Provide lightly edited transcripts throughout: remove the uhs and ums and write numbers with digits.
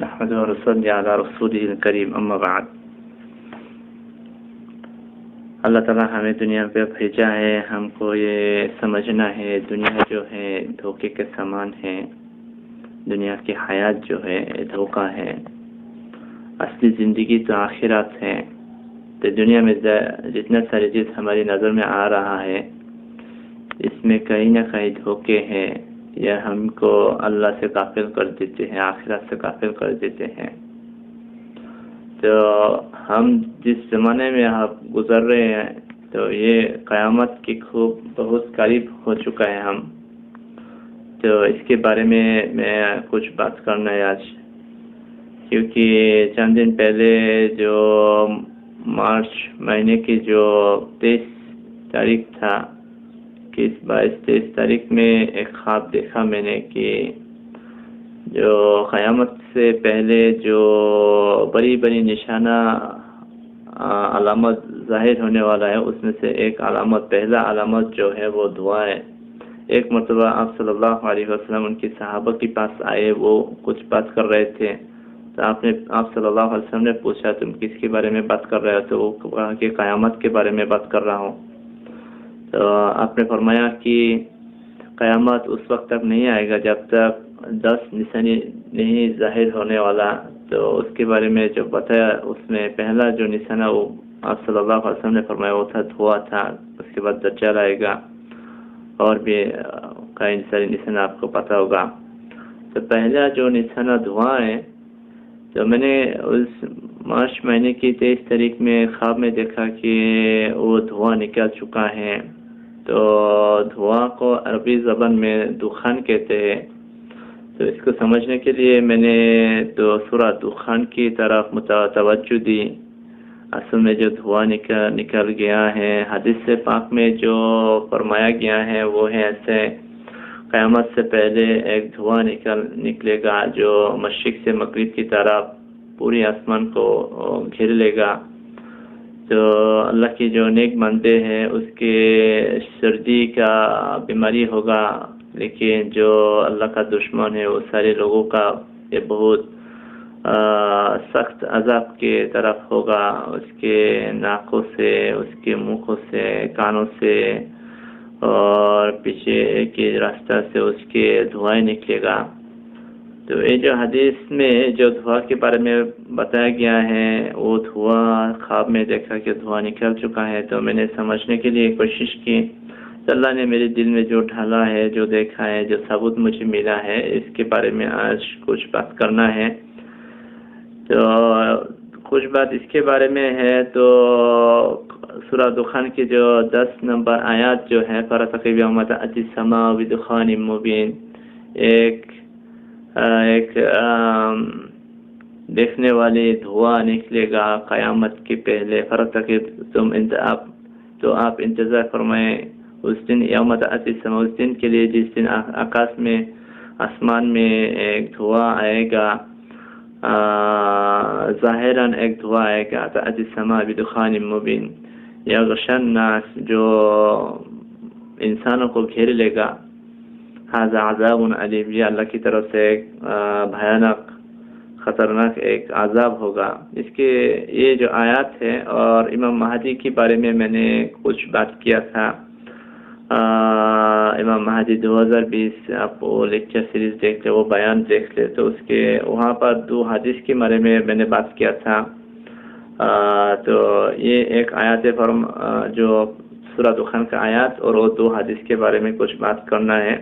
نحمده ونصلي على رسوله الكريم اما بعد. اللہ تعالیٰ ہمیں دنیا پہ بھیجا ہے، ہم کو یہ سمجھنا ہے دنیا جو ہے دھوکے کے سامان ہے، دنیا کی حیات جو ہے دھوکہ ہے، اصلی زندگی تو آخرت ہے. تو دنیا میں جتنا ساری چیز ہماری نظر میں آ رہا ہے اس میں کہیں نہ کہیں دھوکے ہیں، یا ہم کو اللہ سے غافل کر دیتے ہیں، آخرت سے غافل کر دیتے ہیں. تو ہم جس زمانے میں آپ گزر رہے ہیں تو یہ قیامت کی خوب بہت قریب ہو چکا ہے ہم. تو اس کے بارے میں کچھ بات کرنا ہے آج، کیونکہ چند دن پہلے جو مارچ مہینے کی جو 23 تاریخ تھا، 22-23 تاریخ میں ایک خواب دیکھا میں نے کہ جو قیامت سے پہلے جو بڑی بڑی نشانہ علامت ظاہر ہونے والا ہے، اس میں سے ایک علامت، پہلا علامت جو ہے وہ دعا ہے. ایک مرتبہ آپ صلی اللہ علیہ وسلم ان کی صحابہ کے پاس آئے، وہ کچھ بات کر رہے تھے، تو آپ صلی اللہ علیہ وسلم نے پوچھا تم کس کے بارے میں بات کر رہے ہو؟ تو وہ کہا کہ قیامت کے بارے میں بات کر رہا ہوں. تو آپ نے فرمایا کہ قیامت اس وقت تک نہیں آئے گا جب تک 10 نشانی نہیں ظاہر ہونے والا. تو اس کے بارے میں جو بتایا، اس میں پہلا جو نشانہ وہ آپ صلی اللہ علیہ وسلم نے فرمایا وہ تھا دھواں تھا. اس کے بعد دجال آئے گا، اور بھی کئی سارے نشانہ آپ کو پتہ ہوگا. تو پہلا جو نشانہ دھواں ہے، تو میں نے اس مارچ مہینے کی 23 تاریخ میں خواب میں دیکھا کہ وہ دھواں نکل چکا ہے. تو دھواں کو عربی زبان میں دخان کہتے ہیں. تو اس کو سمجھنے کے لیے میں نے تو سورہ دخان کی طرف توجہ دی. اصل میں جو دھواں نکل گیا ہے، حدیث پاک میں جو فرمایا گیا ہے وہ ہے ایسے، قیامت سے پہلے ایک دھواں نکلے گا جو مشرق سے مغرب کی طرف پوری آسمان کو گھیر لے گا. تو اللہ کی جو نیک بندے ہیں اس کے سردی کا بیماری ہوگا، لیکن جو اللہ کا دشمن ہے وہ سارے لوگوں کا یہ بہت سخت عذاب کے طرف ہوگا. اس کے ناکوں سے، اس کے منہوں سے، کانوں سے اور پیچھے کے راستہ سے اس کے دھواں نکلے گا. تو یہ جو حدیث میں جو دھواں کے بارے میں بتایا گیا ہے، وہ دھواں خواب میں دیکھا کہ دھواں نکل چکا ہے. تو میں نے سمجھنے کے لیے کوشش کی. اللہ نے میرے دل میں جو ڈھالا ہے، جو دیکھا ہے، جو ثبوت مجھے ملا ہے، اس کے بارے میں آج کچھ بات کرنا ہے. تو کچھ بات اس کے بارے میں ہے. تو سورہ دخان کی جو 10 نمبر آیات جو ہے، فَارْتَقِبْ يَوْمَ تَأْتِي السَّمَاءُ بِدُخَانٍ مُبِينٍ، ایک دیکھنے والے دھواں نکلے گا قیامت کے پہلے. فَارْتَقِبْ تو آپ انتظار فرمائیں اس دن، یوم تأتی السماء، اس دن کے لیے جس دن آکاش میں، آسمان میں ایک دھواں آئے گا، ظاہراً ایک دھواں آئے گا. تأتی السماء بدخان مبین، یغشی الناس، جو انسانوں کو گھیر لے گا. ھذا عذاب علیم، یہ اللہ کی طرف سے ایک بھیانک خطرناک ایک عذاب ہوگا. اس کے یہ جو آیات ہے، اور امام مہدی کے بارے میں نے کچھ بات کیا تھا. امام مہدی 2020 آپ وہ لیکچر سیریز دیکھ لے، وہ بیان دیکھ لے، تو اس کے وہاں پر 2 حدیث کے بارے میں نے بات کیا تھا. تو یہ ایک آیات جو سورہ دخان کا آیات، اور وہ 2 حدیث کے بارے میں کچھ بات کرنا ہے.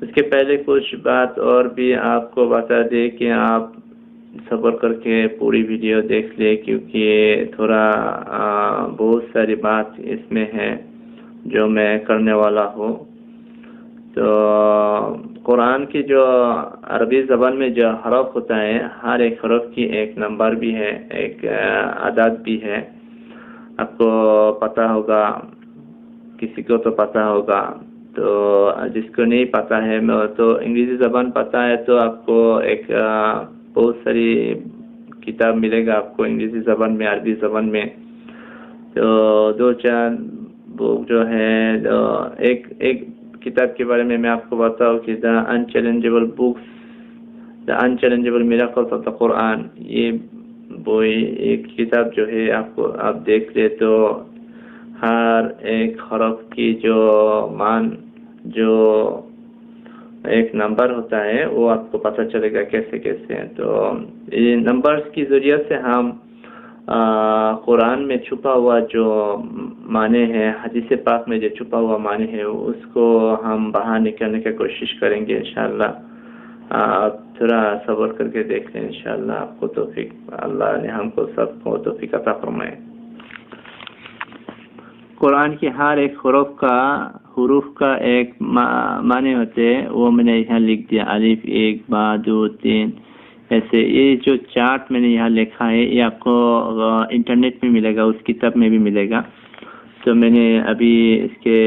اس کے پہلے کچھ بات اور بھی آپ کو بتا دیں کہ آپ صبر کر کے پوری ویڈیو دیکھ لیں، کیونکہ تھوڑا بہت ساری بات اس میں ہے جو میں کرنے والا ہوں. تو قرآن کی جو عربی زبان میں جو حرف ہوتا ہے، ہر ایک حرف کی ایک نمبر بھی ہے، ایک عدد بھی ہے. آپ کو پتہ ہوگا، کسی کو تو پتہ ہوگا. تو جس کو نہیں پتہ ہے، تو انگریزی زبان پتہ ہے تو آپ کو ایک بہت ساری کتاب ملے گا آپ کو انگریزی زبان میں، عربی زبان میں. تو 2-4 بک جو ہے، ایک کتاب کے بارے میں آپ کو بتاؤں کہ دا انچیلنجیبل books The Unchallengeable Miracles of the Quran. یہ وہی ایک کتاب جو ہے آپ دیکھ لے تو ہر ایک حرف کی جو مان جو ایک نمبر ہوتا ہے وہ آپ کو پتہ چلے گا کیسے کیسے ہیں. تو یہ نمبرز کی ذریعے سے ہم قرآن میں چھپا ہوا جو معنی ہے، حدیث پاک میں جو چھپا ہوا معنی ہے اس کو ہم باہر نکالنے کی کوشش کریں گے انشاءاللہ. آپ تھوڑا صبر کر کے دیکھ لیں انشاءاللہ. آپ کو توفیق، اللہ نے ہم کو سب کو توفیق عطا فرمائے. قرآن کے ہر ایک حروف کا ایک معنی ہوتے ہیں، وہ میں نے یہاں لکھ دیا. الف 1 با 2 3 ایسے. یہ جو چارٹ میں نے یہاں لکھا ہے یہ آپ کو انٹرنیٹ میں ملے گا، اس کتاب میں بھی ملے گا. تو میں نے ابھی اس کے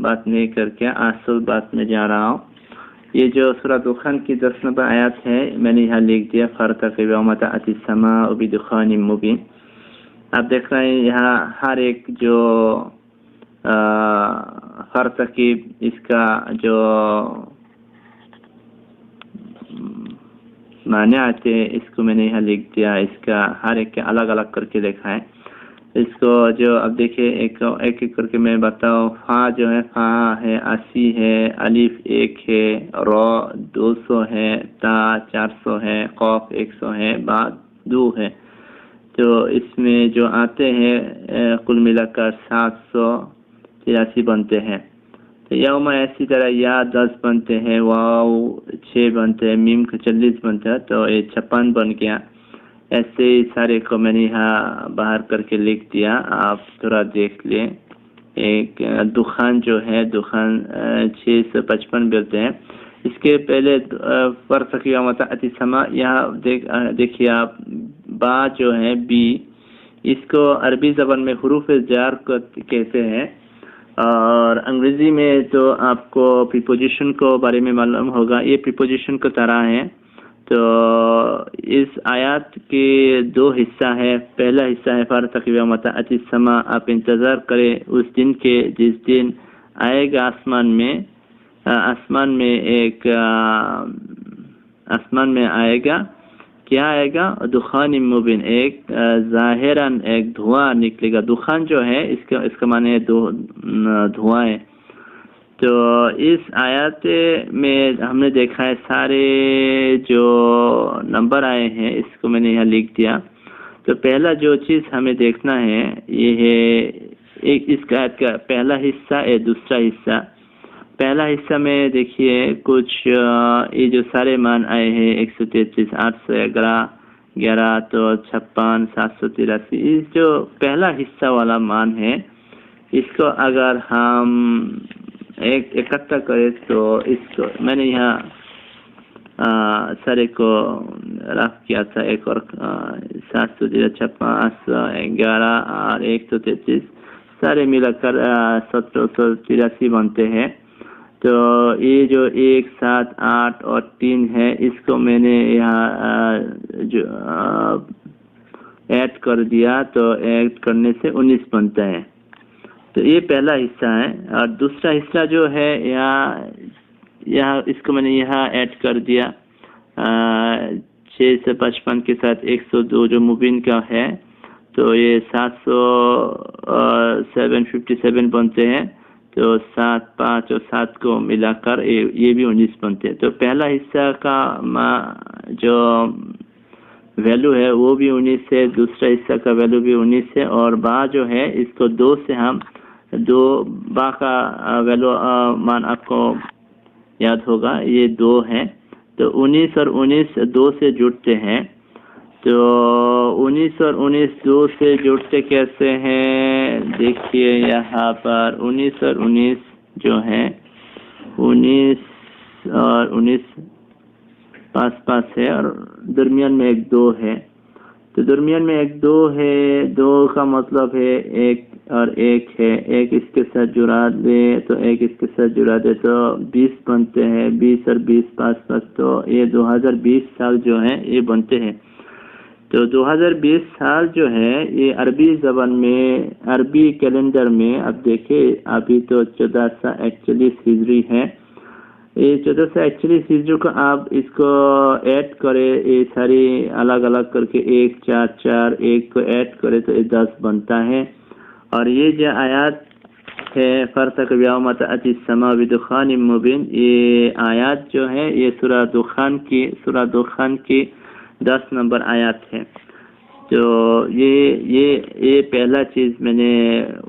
بات نہیں کر کے اصل بات میں جا رہا ہوں. یہ جو سورہ دخان کی 10 نمبر آیات ہے میں نے یہاں لکھ دیا. فارتقب یوم تأتی السماء بدخان مبین. آپ دیکھ رہے ہیں یہاں ہر ایک جو فارتقب اس کا جو معنی آتے ہیں اس کو میں نے یہاں لکھ دیا. اس کا ہر ایک الگ الگ کر کے لکھا ہے. اس کو جو اب دیکھیں ایک ایک کر کے میں بتاؤں. فا جو ہے فا ہے 80 ہے، الف 1 ہے، را 200 ہے، تا 400 ہے، قاف 100 ہے، با 2 ہے. تو اس میں جو آتے ہیں کل ملا کر 783 بنتے ہیں. تو یوم ایسی طرح یا 10 بنتے ہیں، واو 6 بنتے ہیں، میم کا 40 بنتا ہے، تو یہ 56 بن گیا. ایسے ہی سارے کو میں نے یہاں باہر کر کے لکھ دیا. آپ تھوڑا دیکھ لیں. ایک دخان جو ہے دخان 655 بولتے ہیں. اس کے پہلے فارتقب یوم تأتی السماء، یہاں دیکھیے آپ با جو ہے بی، اس کو عربی زبان میں حروف جار کو کہتے ہیں، اور انگریزی میں تو آپ کو پریپوزیشن کو بارے میں معلوم ہوگا. یہ پریپوزیشن کو طرح ہے. تو اس آیات کے 2 حصہ ہے. پہلا حصہ ہے فارتقب یوم تأتی السماء. آپ انتظار کریں اس دن کے جس دن آئے گا آسمان میں آئے گا. کیا آئے گا؟ دخان مبین. ایک ظاہراً ایک دھواں نکلے گا. دخان جو ہے اس کا معنی ہے دھواں ہے. تو اس آیات میں ہم نے دیکھا ہے سارے جو نمبر آئے ہیں اس کو میں نے یہاں لکھ دیا. تو پہلا جو چیز ہمیں دیکھنا ہے یہ ہے اس کا آیت کا پہلا حصہ ہے. دوسرا حصہ، پہلا حصہ میں دیکھیے کچھ یہ جو سارے مان آئے ہیں 133 811 11 تو 56 783. اس جو پہلا حصہ والا مان ہے اس کو اگر ہم اکٹھا کرے تو اس کو میں نے یہاں سارے کو رف کیا تھا. ایک اور 756 11 اور 133 سارے ملا کر 1783 بنتے ہیں. تو یہ جو 1 7 8 اور 3 ہے اس کو میں نے یہاں جو ایڈ کر دیا. تو ایڈ کرنے سے 19 بنتا ہے. تو یہ پہلا حصہ ہے. اور دوسرا حصہ جو ہے یہاں اس کو میں نے یہاں ایڈ کر دیا 655 کے ساتھ 102 جو مبین کا ہے. تو یہ 757 بنتے ہیں. تو 7 5 اور 7 کو ملا کر یہ بھی 19 بنتے ہیں. تو پہلا حصہ کا جو ویلو ہے وہ بھی 19 ہے. دوسرا حصہ کا ویلو بھی 19 ہے. اور با جو ہے اس کو 2 سے ہم با کا ویلو مان آپ کو یاد ہوگا یہ 2 ہے. تو 19 اور 19 2 سے جڑتے ہیں. تو 19 اور 19 2 سے جڑتے کیسے ہیں؟ دیکھیے یہاں پر 19 اور 19 جو ہے 19 اور 19 پاس ہے اور درمیان میں ایک 2 ہے. تو درمیان میں ایک 2 ہے. 2 کا مطلب ہے 1 اور 1 ہے. 1 اس کے ساتھ جڑا دے تو 1 اس کے ساتھ جڑا دے تو 20 بنتے ہیں. 20 اور 20 پاس تو یہ 2020 سال جو ہیں یہ بنتے ہیں. تو 2020 سال جو ہے یہ عربی زبان میں عربی کیلنڈر میں اب دیکھیں ابھی تو 1441 ہجری ہے. یہ 1441 ہجری کو آپ اس کو ایڈ کرے، یہ ساری الگ الگ کر کے 1 4 4 1 کو ایڈ کرے تو یہ 10 بنتا ہے۔ اور یہ جو آیات ہے فَارْتَقِبْ يَوْمَ تَأْتِي السَّمَاءُ بِدُخَانٍ مُّبِينٍ، یہ آیات جو ہے یہ سورہ دخان کی 10 نمبر آیات ہے۔ تو یہ پہلا چیز میں نے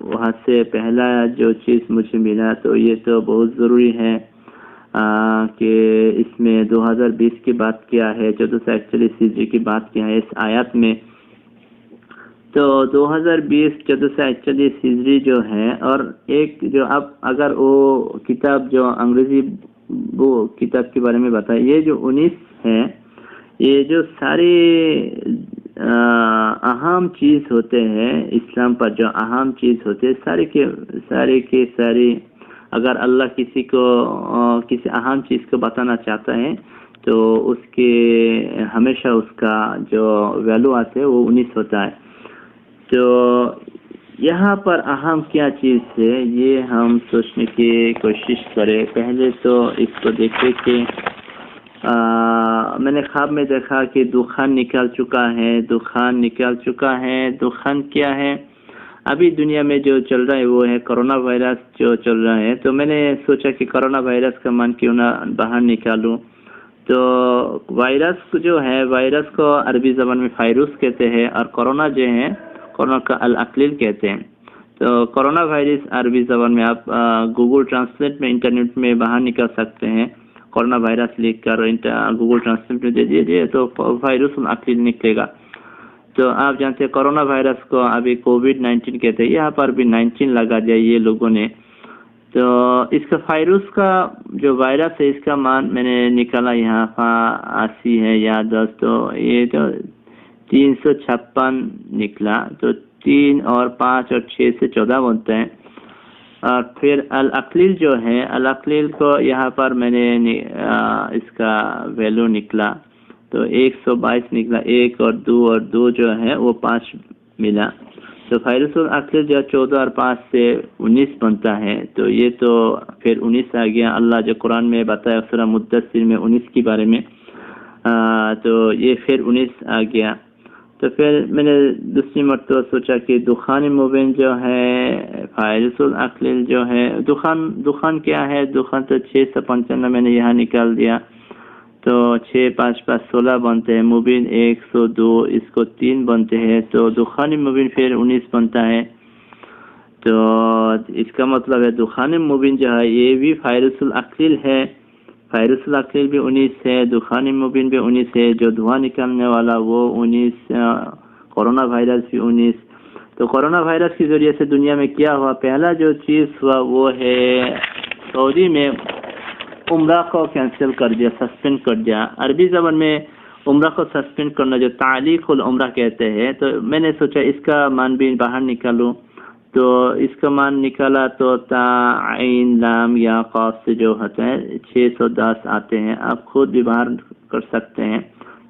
وہاں سے پہلا جو چیز مجھے ملا تو یہ تو بہت ضروری ہے کہ اس میں 2020 کی بات کیا ہے، 1441 ہجری کی بات کیا ہے اس آیات میں۔ تو 2020 1441 ہجری جو ہے، اور ایک جو اب اگر وہ کتاب جو انگریزی وہ کتاب کے بارے میں بتائے، یہ جو 19 ہے، یہ جو ساری اہم چیز ہوتے ہیں اسلام پر، جو اہم چیز ہوتے ہیں ساری اگر اللہ کسی کو کسی اہم چیز کو بتانا چاہتا ہے تو اس کے ہمیشہ اس کا جو ویلو آتے ہے وہ 19 ہوتا ہے۔ تو یہاں پر اہم کیا چیز ہے یہ ہم سوچنے کی کوشش کریں۔ پہلے تو اس کو دیکھیں کہ میں نے خواب میں دیکھا کہ دخان نکل چکا ہے۔ دخان کیا ہے؟ ابھی دنیا میں جو چل رہا ہے وہ ہے کرونا وائرس جو چل رہا ہے۔ تو میں نے سوچا کہ کرونا وائرس کا مان کیوں نہ باہر نکالوں۔ تو وائرس جو ہے، وائرس کو عربی زبان میں فائروس کہتے ہیں، اور کرونا جو ہے کرونا کا الاقلیل کہتے ہیں۔ تو کرونا وائرس عربی زبان میں آپ گوگل ٹرانسلیٹ میں انٹرنیٹ میں باہر نکال سکتے ہیں، کرونا وائرس لکھ کر گوگل ٹرانسلیٹ میں دے دیجیے تو فائروس الاقلیل نکلے گا۔ تو آپ جانتے ہیں کرونا وائرس کو ابھی کووڈ-19 کہتے ہیں، یہاں پر بھی 19 لگا دیا یہ لوگوں نے۔ تو اس کا فائروس کا جو وائرس ہے اس کا مان میں نے نکالا، یہاں 80 ہے یا 10، تو یہ تو 356 نکلا۔ تو 3 اور 5 اور 6 سے 14 بنتے ہیں۔ اور پھر الاقلیل جو ہے، الاقلیل کو یہاں پر میں نے اس کا ویلو نکلا تو 122 نکلا، 1 اور 2 جو ہے وہ 5 ملا۔ تو فائروس الاقلیل جو 14 اور 5 سے 19 بنتا ہے۔ تو یہ تو پھر 19 آ گیا، اللہ جو قرآن میں بتایا سورہ مدثر میں 19 کے بارے میں، تو یہ پھر 19 آ گیا۔ تو پھر میں نے دوسری مرتبہ سوچا کہ دخان مبین جو ہے، فائروس الاقلیل جو ہے، دخان کیا ہے؟ دخان تو 655 میں نے یہاں نکال دیا، تو 6 5 5 16 بنتے ہیں، مبین 102 اس کو 3 بنتے ہیں، تو دخان مبین پھر 19 بنتا ہے۔ تو اس کا مطلب ہے دخان مبین جو ہے یہ بھی فائروس الاقلیل ہے، فائروس الاقلیل بھی 19 ہے، دخان مبین بھی 19 ہے، جو دھواں نکالنے والا وہ 19، کورونا وائرس بھی 19۔ تو کورونا وائرس کے ذریعے سے دنیا میں کیا ہوا؟ پہلا جو چیز ہوا وہ ہے سعودی میں عمرہ کو کینسل کر دیا، سسپینڈ کر دیا۔ عربی زبان میں عمرہ کو سسپینڈ کرنا جو تعلیق العمرہ کہتے ہیں، تو میں نے سوچا اس کا مان بھی باہر نکالوں۔ تو اس کا مان نکالا تو تا عین لام یا قاف سے جو ہوتا ہے 610 آتے ہیں، آپ خود بھی باہر کر سکتے ہیں۔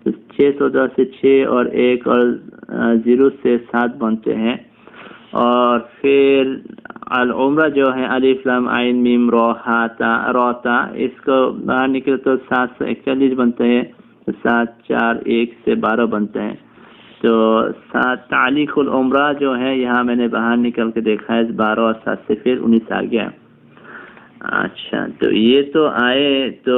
تو 610 سے 6 اور 1 اور 0 سے 7 بنتے ہیں۔ اور پھر العمرہ جو ہے الف لام عین میم را تا، اس کو باہر نکلے تو 741 بنتے ہیں، 7 4 1 سے 12 بنتے ہیں۔ تو تعلیق العمرہ جو ہے یہاں میں نے باہر نکل کے دیکھا ہے 12 اور 7 سے پھر 19 آ گیا۔ اچھا، تو یہ تو آئے تو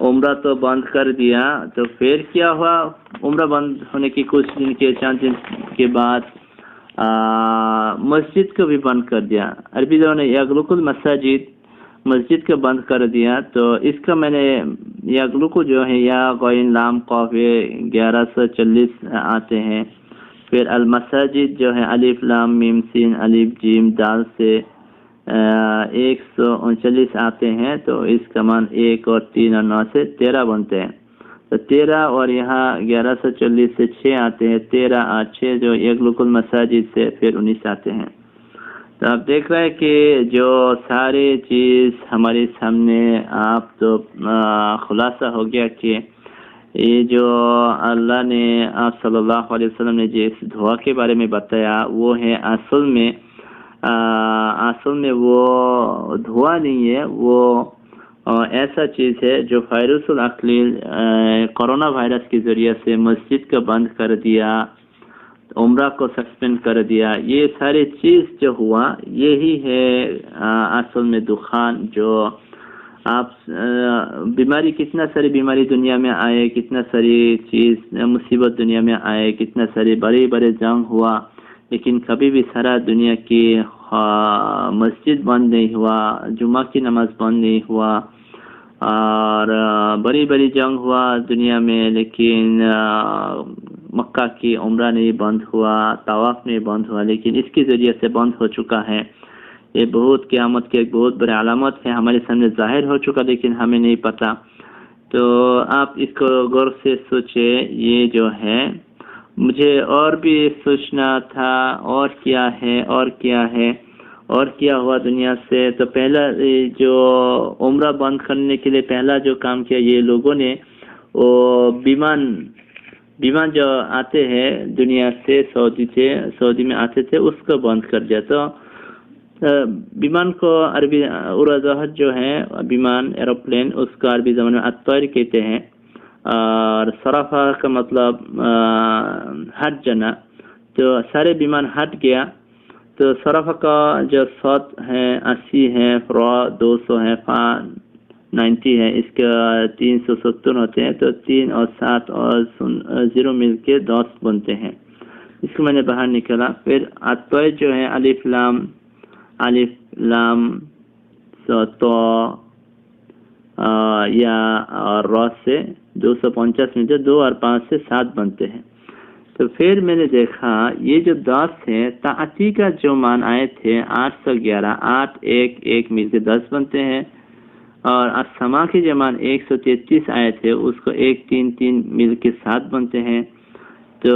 عمرہ تو بند کر دیا۔ تو پھر کیا ہوا؟ عمرہ بند ہونے کی کچھ دن کے چند دن کے بعد مسجد کو بھی بند کر دیا۔ عربی زبان میں یغلق المساجد، مسجد کو بند کر دیا۔ تو اس کا میں نے یغلق جو ہے یا غین لام قاف 1140 آتے ہیں، پھر المساجد جو ہے الف لام میم سین الف جیم دال سے 139 آتے ہیں، تو اس کا مان 1 اور 3 اور 9 سے 13 بنتے ہیں۔ تو 13 اور یہاں 1140 سے 6 آتے ہیں، 13 اور 6 جو یغلق المساجد سے پھر 19 آتے ہیں۔ تو آپ دیکھ رہے ہیں کہ جو ساری چیز ہمارے سامنے آپ تو خلاصہ ہو گیا کہ یہ جو اللہ نے آپ صلی اللہ علیہ وسلم نے جس دعا کے بارے میں بتایا وہ ہے اصل میں وہ دعا نہیں ہے، وہ ایسا چیز ہے جو وائرس الاقلیل کورونا وائرس کے ذریعے سے مسجد کو بند کر دیا، عمرہ کو سسپینڈ کر دیا، یہ ساری چیز جو ہوا یہی ہے اصل میں دخان. جو آپ بیماری، کتنا ساری بیماری دنیا میں آئے، کتنا ساری چیز مصیبت دنیا میں آئے، کتنا ساری بڑے بڑے جنگ ہوا، لیکن کبھی بھی سارا دنیا کی مسجد بند نہیں ہوا، جمعہ کی نماز بند نہیں ہوا، اور بڑی بڑی جنگ ہوا دنیا میں، لیکن مکہ کی عمرہ نہیں بند ہوا، طواف نہیں بند ہوا، لیکن اس کے ذریعے سے بند ہو چکا ہے. یہ بہت قیامت کی ایک بہت بڑی علامت ہے، ہمارے سامنے ظاہر ہو چکا لیکن ہمیں نہیں پتا. تو آپ اس کو غور سے سوچے. یہ جو ہے مجھے اور بھی سوچنا تھا، اور کیا ہے اور کیا ہے اور کیا ہوا دنیا سے. تو پہلا جو عمرہ بند کرنے کے لیے پہلا جو کام کیا یہ لوگوں نے، وہ بیمان جو آتے ہیں دنیا سے، سعودی میں آتے تھے، اس کو بند کر دیا. تو بیمان کو عربی جہاز جو ہے بیمان، ایروپلین، اس کا عربی زبان میں الطیر کہتے ہیں، اور صرفہ کا مطلب ہٹ جانا. تو سارے بیمان ہٹ گیا. تو صرفہ کا جو صوت ہے 80 ہے، فرا 200 ہے، فا 90 ہے، اس کا 370 ہوتے ہیں. تو 3 اور 7 اور 0 مل کے 10 بنتے ہیں. اس کو میں نے باہر نکلا. پھر الطیر جو ہے الف لام تو یا اور را سے 250 ملتے، 2 اور 5 سے 7 بنتے ہیں. تو پھر میں نے دیکھا یہ جو 10 ہے، تعتی کا جو مان آئے تھے 811، 8 1 مل کے 10 بنتے ہیں، اور السما کے جو مان 133 آئے تھے اس کو 1 3 3 مل کے 7 بنتے ہیں. تو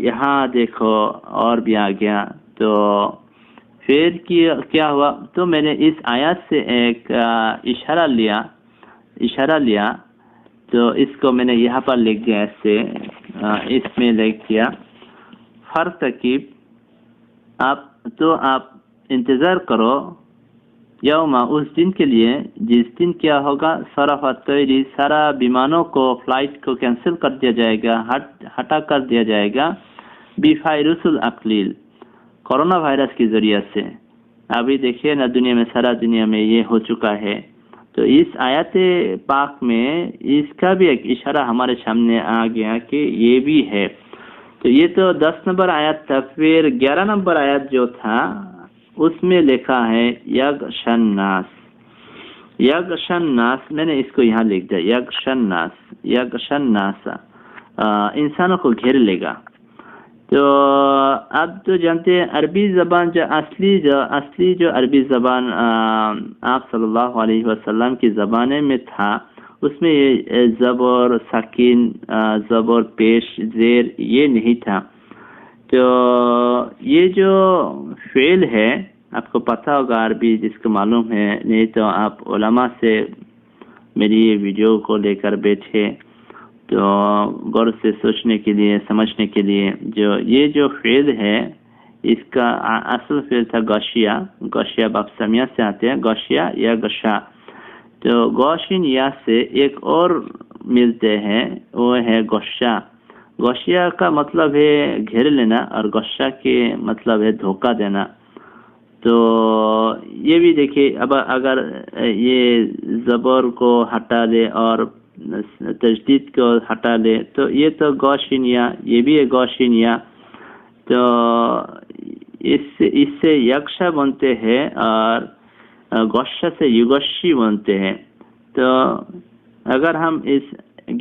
یہاں دیکھو اور بھی آ گیا. تو پھر کیا ہوا؟ تو میں نے اس آیات سے ایک اشارہ لیا. تو اس کو میں نے یہاں پر لکھ دیا، ایسے اس میں لکھ دیا فرتقب. آپ انتظار کرو یوما، اس دن کے لیے جس دن کیا ہوگا، صرف الطیری، سارا بیمانوں کو، فلائٹ کو کینسل کر دیا جائے گا، ہٹا کر دیا جائے گا، بوائرس الاقلیل، کورونا وائرس کے ذریعے سے. ابھی دیکھیے نا دنیا میں، سارا دنیا میں یہ ہو چکا ہے. تو اس آیات پاک میں اس کا بھی ایک اشارہ ہمارے سامنے آ گیا کہ یہ بھی ہے. تو یہ تو 10 نمبر آیات تھا. پھر 11 نمبر آیات جو تھا اس میں لکھا ہے یغشن ناس. میں نے اس کو یہاں لکھ دیا، یغشن ناس، انسانوں کو گھیر لے گا. تو اب تو جانتے ہیں عربی زبان جو اصلی جو عربی زبان آپ صلی اللہ علیہ وسلم کی زبان میں تھا، اس میں یہ زبر، ساکن، زبر پیش، زیر یہ نہیں تھا. تو یہ جو فعل ہے، آپ کو پتہ ہوگا عربی، جس کو معلوم ہے، نہیں تو آپ علماء سے میری یہ ویڈیو کو لے کر بیٹھے تو غور سے سوچنے کے لیے، سمجھنے کے لیے. یہ جو فعل ہے، اس کا اصل فعل تھا گوشیا باب سمیہ سے آتے ہیں، گوشیا یا گشا. تو گوشین یا سے ایک اور ملتے ہیں، وہ ہے گوشیا کا مطلب ہے گھیر لینا، اور گوشا کے مطلب ہے دھوکہ دینا. تو یہ بھی دیکھیے، اب اگر یہ زبر کو ہٹا دے اور تجدید کو ہٹا لے تو یہ تو گوشینیا، یہ بھی ہے گوشینیا. تو اس سے یکشا بنتے ہیں، اور گوشا سے یگوشی بنتے ہیں. تو اگر ہم اس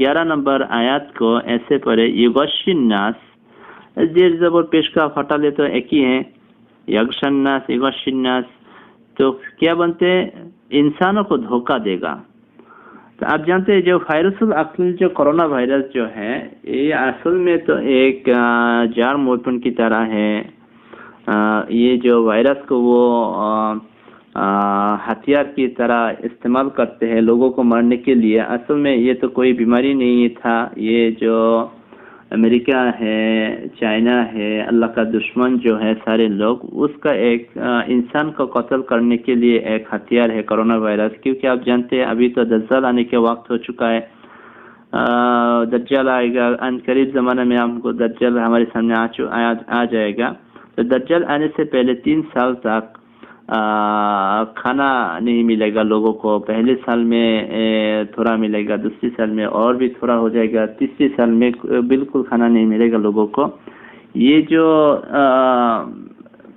11 نمبر آیات کو ایسے پڑھے، یگوشن ناس، زیر زبر پیش کا ہٹا لے تو ایک ہی ہے، یگشن ناس، یگوشن ناس. تو کیا بنتے ہیں؟ انسانوں کو دھوکہ دے گا. تو آپ جانتے ہیں جو وائرس الاقلیل، جو کرونا وائرس جو ہے، یہ اصل میں تو ایک جرم ویپن کی طرح ہے. یہ جو وائرس کو وہ ہتھیار کی طرح استعمال کرتے ہیں لوگوں کو مارنے کے لیے. اصل میں یہ تو کوئی بیماری نہیں تھا، یہ جو امریکہ ہے، چائنا ہے، اللہ کا دشمن جو ہے سارے لوگ، اس کا ایک انسان کو قتل کرنے کے لیے ایک ہتھیار ہے کرونا وائرس، کیونکہ آپ جانتے ہیں ابھی تو دجال آنے کے وقت ہو چکا ہے۔ دجال آئے گا ان قریب زمانے میں، ہم کو دجال ہمارے سامنے آ جائے گا۔ تو دجال آنے سے پہلے 3 سال تک کھانا نہیں ملے گا لوگوں کو۔ پہلے سال میں تھوڑا ملے گا، دوسری سال میں اور بھی تھوڑا ہو جائے گا، تیسری سال میں بالکل کھانا نہیں ملے گا لوگوں کو۔ یہ جو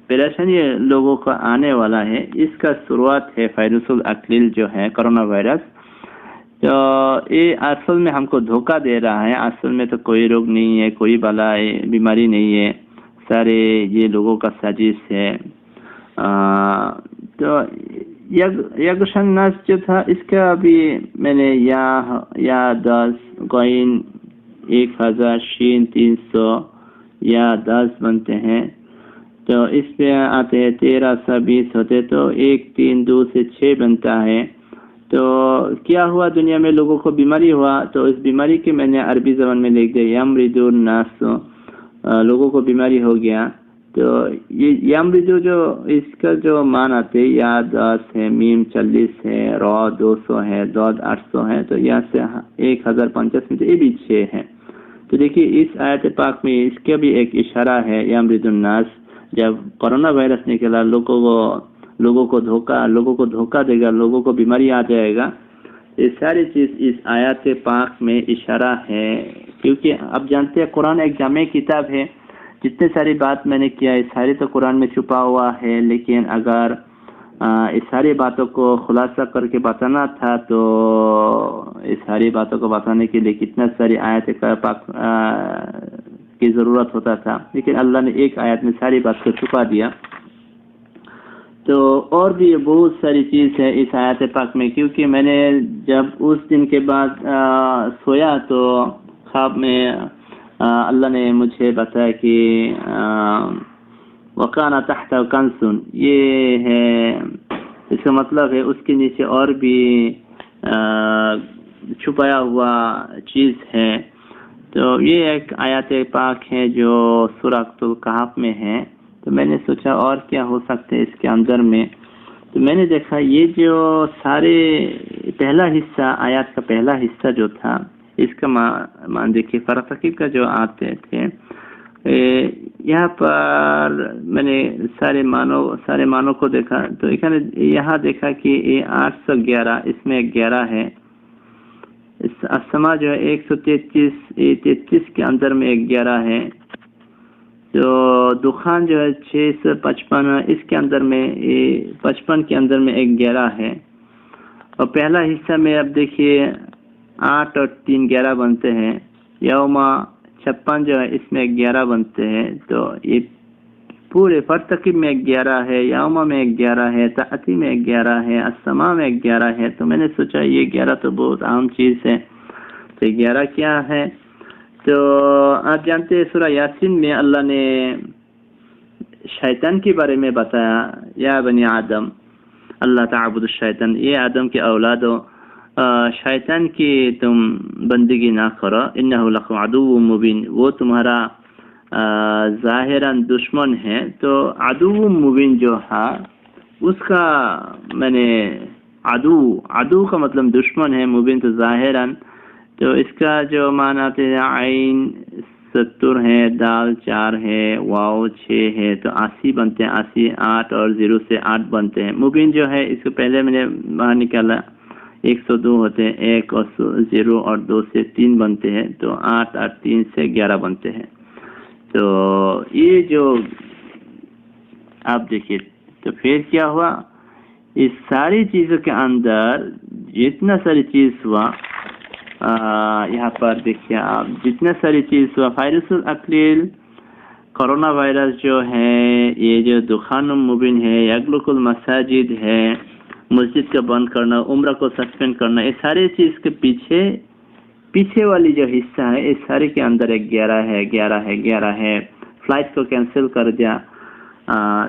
پریشانی لوگوں کو آنے والا ہے، اس کا شروعات ہے وائرس الاکلیل جو ہے کرونا وائرس۔ تو یہ اصل میں ہم کو دھوکہ دے رہا ہے، اصل میں تو کوئی روگ نہیں ہے، کوئی بیماری نہیں ہے، سارے یہ لوگوں کا سازش ہے۔ تو یگشن ناس جو تھا، اس کا بھی میں نے یا 10 کوئن 1000 شین 300 یا 10 بنتے ہیں، تو اس پہ آتے ہیں 13 سے 20 ہوتے، تو 1 3 2 سے 6 بنتا ہے۔ تو کیا ہوا دنیا میں لوگوں کو بیماری ہوا، تو اس بیماری کے میں نے عربی زبان میں لکھ دیا یمرض الناس، لوگوں کو بیماری ہو گیا۔ تو یہ یمرض جو اس کا جو مان آتے یا 10 ہے، میم 40 ہے، را 200 ہے، داد 800 ہے، تو یہاں سے 1050 میں، تو یہ بھی 6 ہے۔ تو دیکھیے اس آیت پاک میں اس کا بھی ایک اشارہ ہے، یمرض الناس، جب کرونا وائرس نکلا لوگوں کو دھوکہ دے گا، لوگوں کو بیماری آ جائے گا۔ یہ ساری چیز اس آیات پاک میں اشارہ ہے، کیونکہ اب جانتے ہیں قرآن ایک جامع کتاب ہے، جتنے ساری بات میں نے کیا ہے ساری تو قرآن میں چھپا ہوا ہے، لیکن اگر اس ساری باتوں کو خلاصہ کر کے بتانا تھا تو اس ساری باتوں کو بتانے کے لیے کتنا ساری آیات پاک کی ضرورت ہوتا تھا، لیکن اللہ نے ایک آیت میں ساری بات کو چھپا دیا۔ تو اور بھی بہت ساری چیز ہے اس آیات پاک میں، کیونکہ میں نے جب اس دن کے بعد سویا تو خواب میں اللہ نے مجھے بتایا کہ وَقَانَ تَحْتَ كَنْزٌ، یہ ہے اس کا مطلب ہے اس کے نیچے اور بھی چھپایا ہوا چیز ہے۔ تو یہ ایک آیات پاک ہے جو سورۃ الکہف میں ہے۔ تو میں نے سوچا اور کیا ہو سکتے ہے اس کے اندر میں، تو میں نے دیکھا یہ جو سارے پہلا حصہ، آیات کا پہلا حصہ جو تھا، اس کا مان دیکھیے فرقی کا جو آتے تھے، یہاں پر میں نے سارے معنوں کو دیکھا، تو یہاں دیکھا کہ یہ 811، اس میں 11 ہے، السما جو ہے 133 کے اندر میں 11 ہے، تو دخان جو ہے 655، اس کے اندر میں 55 کے اندر میں 11 ہے، اور پہلا حصہ میں اب دیکھیے 8 اور 3 11 بنتے ہیں، یوم 56 جو ہے اس میں 11 بنتے ہیں، تو یہ پورے فرتقب میں 11 ہے، یوم میں 11 ہے، تأتی میں 11 ہے، السما میں 11 ہے۔ تو میں نے سوچا یہ 11 تو بہت عام چیز ہے، تو 11 کیا ہے؟ تو آپ جانتے ہیں سورہ یاسین میں اللہ نے شیطان کے بارے میں بتایا، یا بنی آدم اللہ تعبد الشیطان، یہ آدم کے اولادوں، شیطان کی تم بندگی نہ کرو، انہ لکم عدو مبین، وہ تمہارا ظاہراً دشمن ہے۔ تو عدو مبین جو ہے اس کا میں نے عدو کا مطلب دشمن ہے، مبین تو ظاہراً، تو اس کا جو معنی آتے ہیں عین 70 ہے، دال 4 ہے، واو 6 ہے، تو 80 بنتے ہیں، 80 8 اور 0 سے 8 بنتے ہیں۔ مبین جو ہے اس کو پہلے میں نے باہر نکالا، 102 ہوتے ہیں، 1 اور 0 اور 2 سے 3 بنتے ہیں، تو 8 اور 3 سے 11 بنتے ہیں۔ تو یہ جو آپ دیکھیے، تو پھر کیا ہوا، اس ساری چیزوں کے اندر جتنا ساری چیز ہوا، یہاں پر دیکھیے آپ، جتنا ساری چیز ہوا، وائرس الاکلیل، کرونا وائرس جو ہے، یہ جو دخان مبین ہے، یغلق المساجد ہے، مسجد کا بند کرنا، عمرہ کو سسپینڈ کرنا، یہ سارے چیز کے پیچھے والی جو حصہ ہے، اس سارے کے اندر 11 ہے، فلائٹ کو کینسل کر دیا۔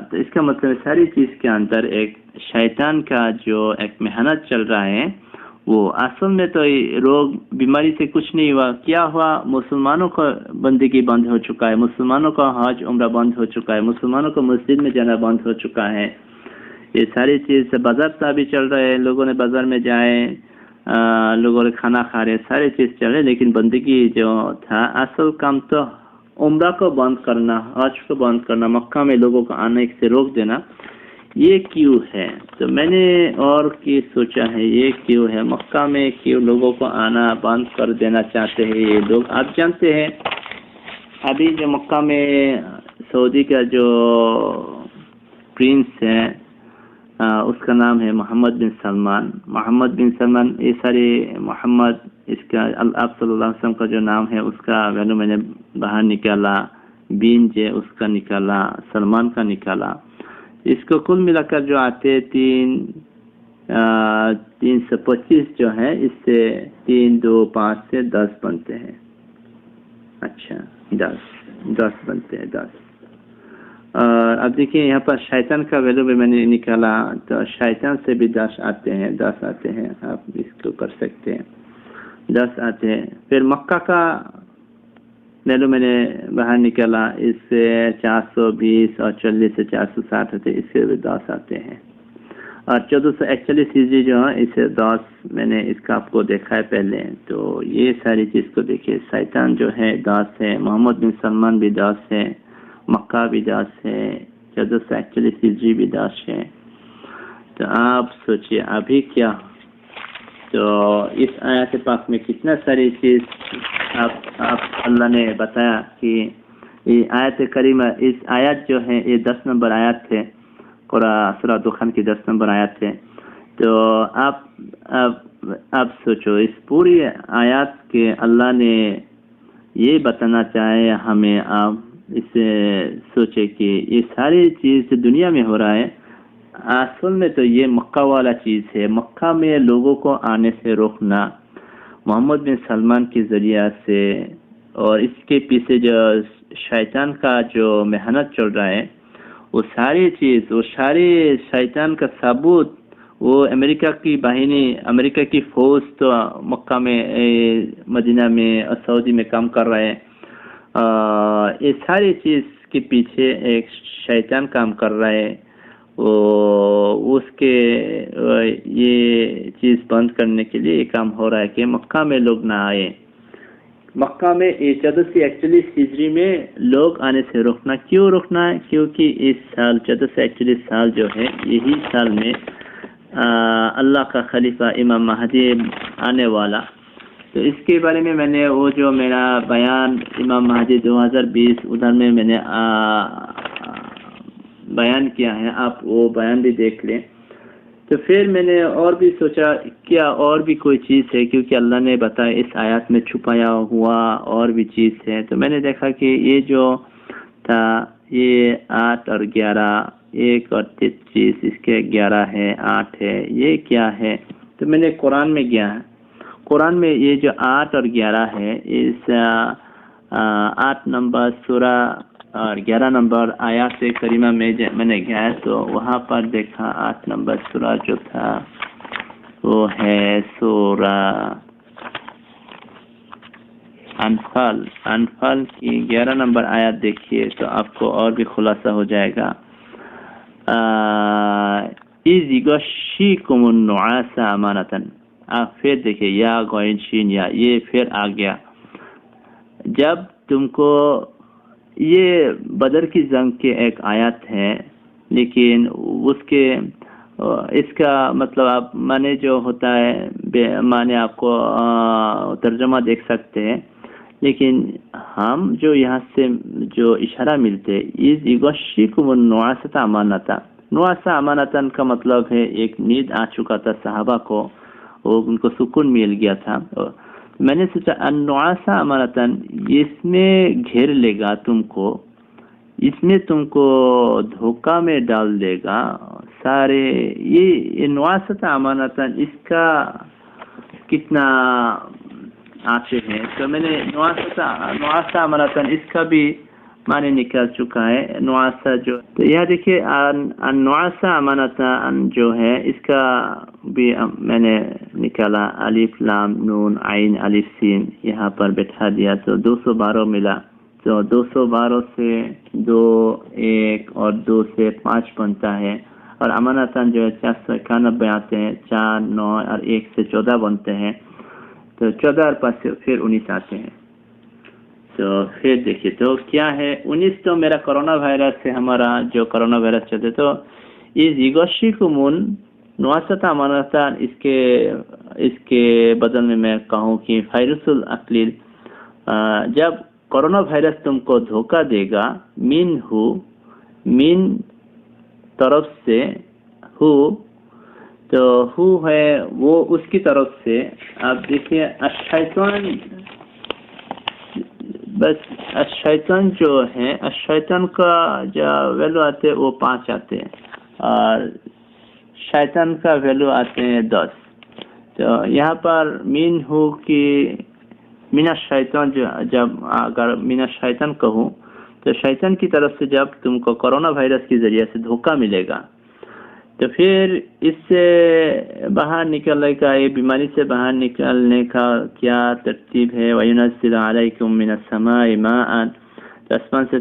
تو اس کا مطلب ساری چیز کے اندر ایک شیطان کا جو ایک محنت چل رہا ہے، وہ اصل میں تو روگ بیماری سے کچھ نہیں ہوا. کیا ہوا؟ مسلمانوں کا بندگی بند ہو چکا ہے، مسلمانوں کا حج عمرہ بند ہو چکا ہے، مسلمانوں کو مسجد میں جانا بند ہو چکا ہے. یہ ساری چیز بازار بھی چل رہا ہے، لوگوں نے بازار میں جائے، لوگوں نے کھانا کھا رہے، ساری چیز چل رہے، لیکن بندگی جو تھا اصل کام تو عمرہ کو بند کرنا، حج کو بند کرنا، مکہ میں لوگوں کو آنے سے روک دینا. یہ کیوں ہے؟ تو میں نے اور کی سوچا ہے یہ کیوں ہے، مکہ میں کیوں لوگوں کو آنا بند کر دینا چاہتے ہیں یہ لوگ. آپ جانتے ہیں ابھی جو مکہ میں سعودی کا جو پرنس ہے اس کا نام ہے محمد بن سلمان. محمد بن سلمان، یہ سارے محمد، اس کا آپ صلی اللہ علیہ وسلم کا جو نام ہے اس کا ویلو میں نے باہر نکالا، بین جو اس کا نکالا، سلمان کا نکالا. اس کو کل ملا کر جو آتے 325 جو ہے، اس سے 3 2 5 سے 10 بنتے ہیں. اچھا 10 بنتے ہیں 10. اور اب دیکھیں یہاں پر شیطان کا ویلو بھی میں نے نکالا، تو شیطان سے بھی 10 آتے ہیں. آپ اس کو کر سکتے ہیں، 10 آتے ہیں. پھر مکہ کا ویلو میں نے باہر نکالا، اس سے 420 اور 40 سے 460 ہوتے، اس سے بھی 10 آتے ہیں. اور 1441 ہجری جو ہے اسے 10 میں نے اس کا آپ کو دیکھا ہے پہلے. تو یہ ساری چیز کو دیکھیے، شیطان جو ہے 10 ہے، محمد بن سلمان بھی 10 ہے، مکہ بھی 10 ہے، 1441 ہجری بھی 10 ہے. تو آپ سوچئے ابھی کیا. تو اس آیات پاک میں کتنا ساری چیز آپ اللہ نے بتایا کہ یہ آیت کریمہ، اس آیات جو ہے یہ 10 نمبر آیات تھے، سورہ دخان کی 10 نمبر آیات تھے. تو آپ سوچو اس پوری آیات کے اللہ نے یہ بتانا چاہے ہمیں. آپ اسے سوچے کہ یہ ساری چیز دنیا میں ہو رہا ہے، اصل میں تو یہ مکہ والا چیز ہے. مکہ میں لوگوں کو آنے سے روکنا محمد بن سلمان کے ذریعہ سے، اور اس کے پیچھے جو شیطان کا جو محنت چل رہا ہے، وہ ساری چیز، وہ سارے شیطان کا ثبوت، وہ امریکہ کی باہنی، امریکہ کی فوج تو مکہ میں، مدینہ میں اور سعودی میں کام کر رہے ہیں. یہ ساری چیز کے پیچھے ایک شیطان کام کر رہا ہے. اس کے یہ چیز بند کرنے کے لیے یہ کام ہو رہا ہے کہ مکہ میں لوگ نہ آئے. مکہ میں 1441 ہجری میں لوگ آنے سے روکنا. کیوں روکنا ہے؟ کیونکہ اس سال 1441 سال جو ہے، یہی سال میں اللہ کا خلیفہ امام مہدی آنے والا. تو اس کے بارے میں نے وہ جو میرا بیان امام مہدی 2020 ادھر میں نے بیان کیا ہے، آپ وہ بیان بھی دیکھ لیں. تو پھر میں نے اور بھی سوچا کیا اور بھی کوئی چیز ہے، کیونکہ اللہ نے بتایا اس آیات میں چھپایا ہوا اور بھی چیز ہے. تو میں نے دیکھا کہ یہ جو تھا یہ 8 اور 11، 1 اور 33، اس کے 11 ہے، 8 ہے، یہ کیا ہے؟ تو میں نے قرآن میں گیا، قرآن میں یہ جو 8 اور 11 ہے، اس 8 نمبر سورہ اور 11 نمبر آیات کریمہ میں نے گیا، تو وہاں پر دیکھا 8 نمبر سورہ جو تھا وہ ہے سورہ انفال کی 11 نمبر آیات دیکھیے تو آپ کو اور بھی خلاصہ ہو جائے گا. اِذْ یغشیکم النعاس امانۃ. آپ پھر دیکھیے یا غینشین، یا یہ پھر آ گیا. جب تم کو یہ بدر کی جنگ کے ایک آیات ہے، لیکن اس کا مطلب آپ معنی جو ہوتا ہے معنی آپ کو ترجمہ دیکھ سکتے ہیں، لیکن ہم جو یہاں سے جو اشارہ ملتے، اِذْ یغشیکم النعاس امانۃ. نعاس امانۃ کا مطلب ہے ایک نیند آ چکا تھا صحابہ کو، ان کو سکون مل گیا تھا. میں نے سوچا النعاس امانۃ، اس میں گھیر لے گا تم کو، اس میں تم کو دھوکہ میں ڈال دے گا سارے. یہ نعاس امانۃ اس کا کتنا آتے ہیں؟ تو میں نے نعاس امانۃ اس کا بھی معنی نکال چکا ہے. نعاس جو، تو یہ دیکھیے النعاس امانۃ جو ہے اس کا بھی میں نے نکالا، الف لام نون عین الف سین یہاں پر بٹھا دیا تو 212 ملا. تو 212 سے 2 1 اور 2 سے 5 بنتا ہے، اور امانتاً جو ہے 491 آتے ہیں، 4 9 اور 1 سے 14 بنتے ہیں. تو 14 اور 5 سے پھر 19 آتے ہیں. تو پھر دیکھیے تو کیا ہے 19 تو میرا کرونا وائرس سے ہمارا جو کرونا وائرس چلتے تو اس یگوشی کمون نواسطہ امانتا اس کے بدل میں کہوں کہ وائرس الاقلیل، جب کرونا وائرس تم کو دھوکہ دے گا من طرف سے ہو، تو ہو ہے وہ اس کی طرف سے. آپ دیکھیے الشیطان، بس الشیطان جو ہے الشیطان کا جو ویلو آتے ہیں وہ 5 آتے ہیں، اور شیطان کا ویلو آتے ہیں 10. تو یہاں پر مین ہو کہ من الشیطان، جب اگر من الشیطان کہوں تو شیطان کی طرف سے جب تم کو کرونا وائرس کے ذریعے سے دھوکہ ملے گا تو پھر اس سے باہر نکلنے کا، یہ بیماری سے باہر نکلنے کا کیا ترتیب ہے؟ وَيُنَزِّلُ عَلَيْكُم مِّنَ السَّمَاءِ مَاءً، تو آسمان سے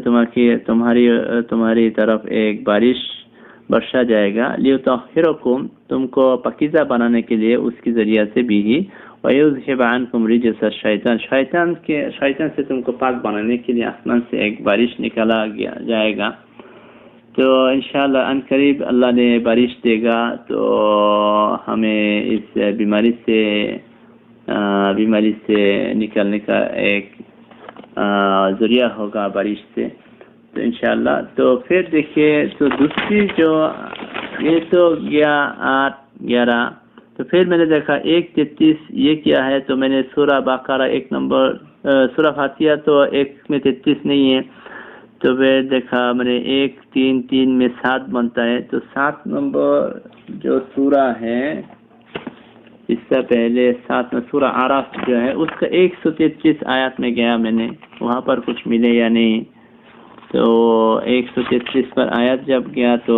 تمہاری طرف ایک بارش برسا جائے گا. لِيُطَهِّرَكُم، تم کو پاکیزہ بنانے کے لیے اس کے ذریعے سے بھی ہی. وَيُذْهِبَ عَنكُم رِجْسَ الشَّيْطَانِ، شیطان سے تم کو پاک بنانے کے لیے آسمان سے ایک بارش نکالا جائے گا. تو انشاءاللہ ان قریب اللہ نے بارش دے گا تو ہمیں اس بیماری سے نکلنے کا ایک ذریعہ ہوگا بارش سے. تو انشاءاللہ تو پھر دیکھیے تو دوسری جو یہ تو گیا 8 11، تو پھر میں نے دیکھا 1:33 یہ کیا ہے. تو میں نے سورہ بقرہ 1 نمبر، سورہ فاتحہ تو 1 میں 33 نہیں ہے، تو پھر دیکھا میں نے 1 3 3 میں 7 بنتا ہے. تو 7 نمبر جو سورہ ہے اس سے پہلے 7 میں سورہ اعراف جو ہے اس کا 133 آیات میں گیا، میں نے وہاں پر کچھ ملے یا نہیں. تو 133 پر آیات جب گیا تو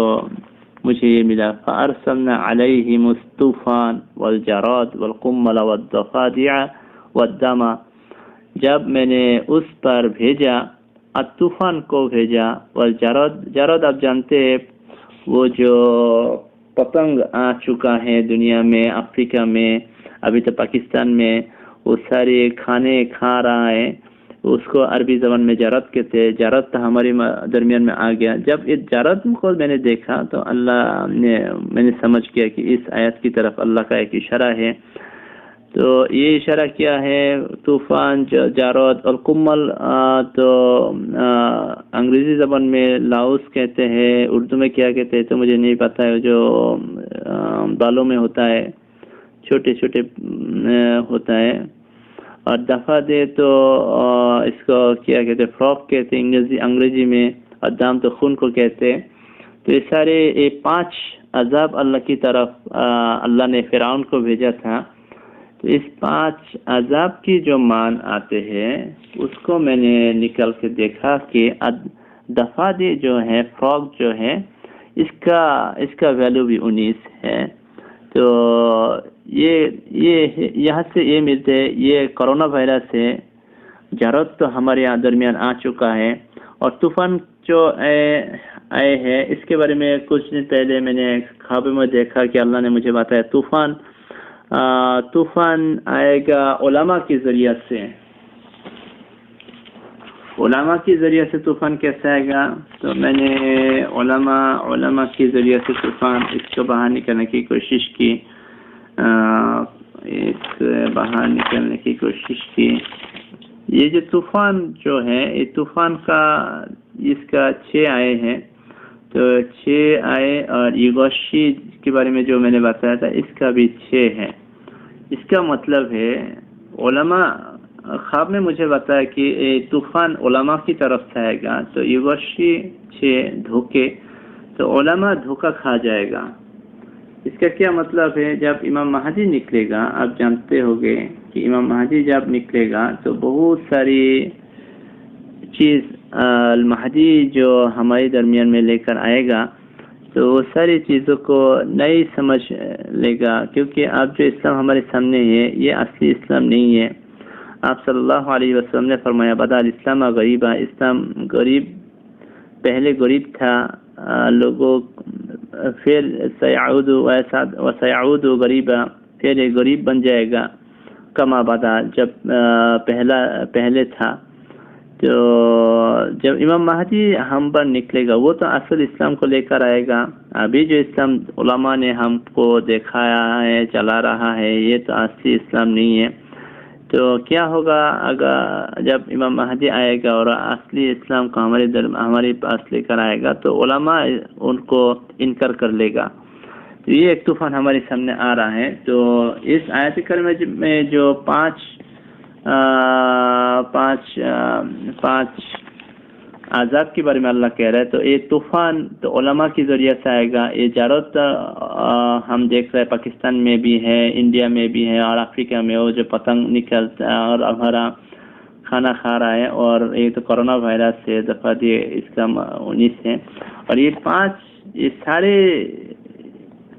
مجھے یہ ملا فَأَرْسَلْنَا عَلَيْهِمُ الطُّوفَانَ وَالْجَرَادَ وَالْقُمَّلَ وَالضَّفَادِعَ وَالدَّمَ، جب میں نے اس پر بھیجا طوفان کو بھیجا. والجراد آپ جانتے ہیں وہ جو پتنگ آ چکا ہے دنیا میں، افریقہ میں، ابھی تو پاکستان میں وہ سارے کھانے کھا رہا ہے، اس کو عربی زبان میں جراد کہتے ہیں. جراد ہمارے درمیان میں آ گیا. جب اس جراد کو میں نے دیکھا تو میں نے سمجھ کیا کہ اس آیت کی طرف اللہ کا ایک اشارہ ہے. تو یہ اشارہ کیا ہے؟ طوفان، جارود اور کمل، تو انگریزی زبان میں لاؤس کہتے ہیں، اردو میں کیا کہتے ہیں تو مجھے نہیں پتا ہے. جو بالوں میں ہوتا ہے، چھوٹے چھوٹے ہوتا ہے. اور دفعہ دے تو اس کو کیا کہتے ہیں؟ فراک کہتے ہیں انگریزی میں، اور دام تو خون کو کہتے ہیں. تو یہ سارے 5 عذاب اللہ کی طرف اللہ نے فرعون کو بھیجا تھا. تو اس 5 عذاب کی جو مان آتے ہیں اس کو میں نے نکل کے دیکھا کہ دفعہ دے جو ہے، فراک جو ہے، اس کا ویلو بھی 19 ہے. تو یہ یہاں سے یہ ملتے ہیں، یہ کرونا وائرس ہے. جرد تو ہمارے یہاں درمیان آ چکا ہے، اور طوفان جو آئے ہیں اس کے بارے میں کچھ دن پہلے میں نے خواب میں دیکھا کہ اللہ نے مجھے بتایا طوفان آئے گا علماء کے ذریعے سے. علماء کے ذریعے سے طوفان کیسے آئے گا؟ تو میں نے علماء کے ذریعے سے طوفان اس کو باہر نکلنے کی کوشش کی، یہ جو طوفان جو ہے، یہ طوفان کا اس کا 6 آئے ہیں. تو 6 آئے، اور یگوشی کے بارے میں جو میں نے بتایا تھا اس کا بھی 6 ہے. اس کا مطلب ہے علماء خواب میں مجھے بتایا کہ طوفان علماء کی طرف سے آئے گا. تو یگوشی 6 دھوکے، تو علماء دھوکہ کھا جائے گا. اس کا کیا مطلب ہے؟ جب امام مہدی نکلے گا، آپ جانتے ہوگے کہ امام مہدی جب نکلے گا تو بہت ساری چیز المہدی جو ہمارے درمیان میں لے کر آئے گا تو وہ ساری چیزوں کو نہیں سمجھ لے گا، کیونکہ اب جو اسلام ہمارے سامنے ہے یہ اصلی اسلام نہیں ہے۔ آپ صلی اللہ علیہ وسلم نے فرمایا بدا الاسلام غریبا، اسلام غریب، پہلے غریب تھا لوگوں، پھر سیعود غریبا، پھر یہ غریب بن جائے گا، کما بدا، جب پہلے تھا۔ تو جب امام مہدی ہم پر نکلے گا وہ تو اصل اسلام کو لے کر آئے گا۔ ابھی جو اسلام علماء نے ہم کو دکھایا ہے، چلا رہا ہے، یہ تو اصلی اسلام نہیں ہے۔ تو کیا ہوگا اگر جب امام مہدی آئے گا اور اصلی اسلام کو ہمارے پاس لے کر آئے گا تو علماء ان کو انکار کر لے گا۔ تو یہ ایک طوفان ہمارے سامنے آ رہا ہے۔ تو اس آیت کریمہ میں جو پانچ عذاب کے بارے میں اللہ کہہ رہا ہے، تو یہ طوفان تو علماء کے ذریعے سے آئے گا۔ یہ جارت ہم دیکھ رہے ہیں پاکستان میں بھی ہے، انڈیا میں بھی ہے، اور افریقہ میں وہ جو پتنگ نکلتا ہے اور ہمارا کھانا کھا رہا ہے، اور یہ تو کرونا وائرس ہے، دفعہ اس کا 19 ہے، اور یہ سارے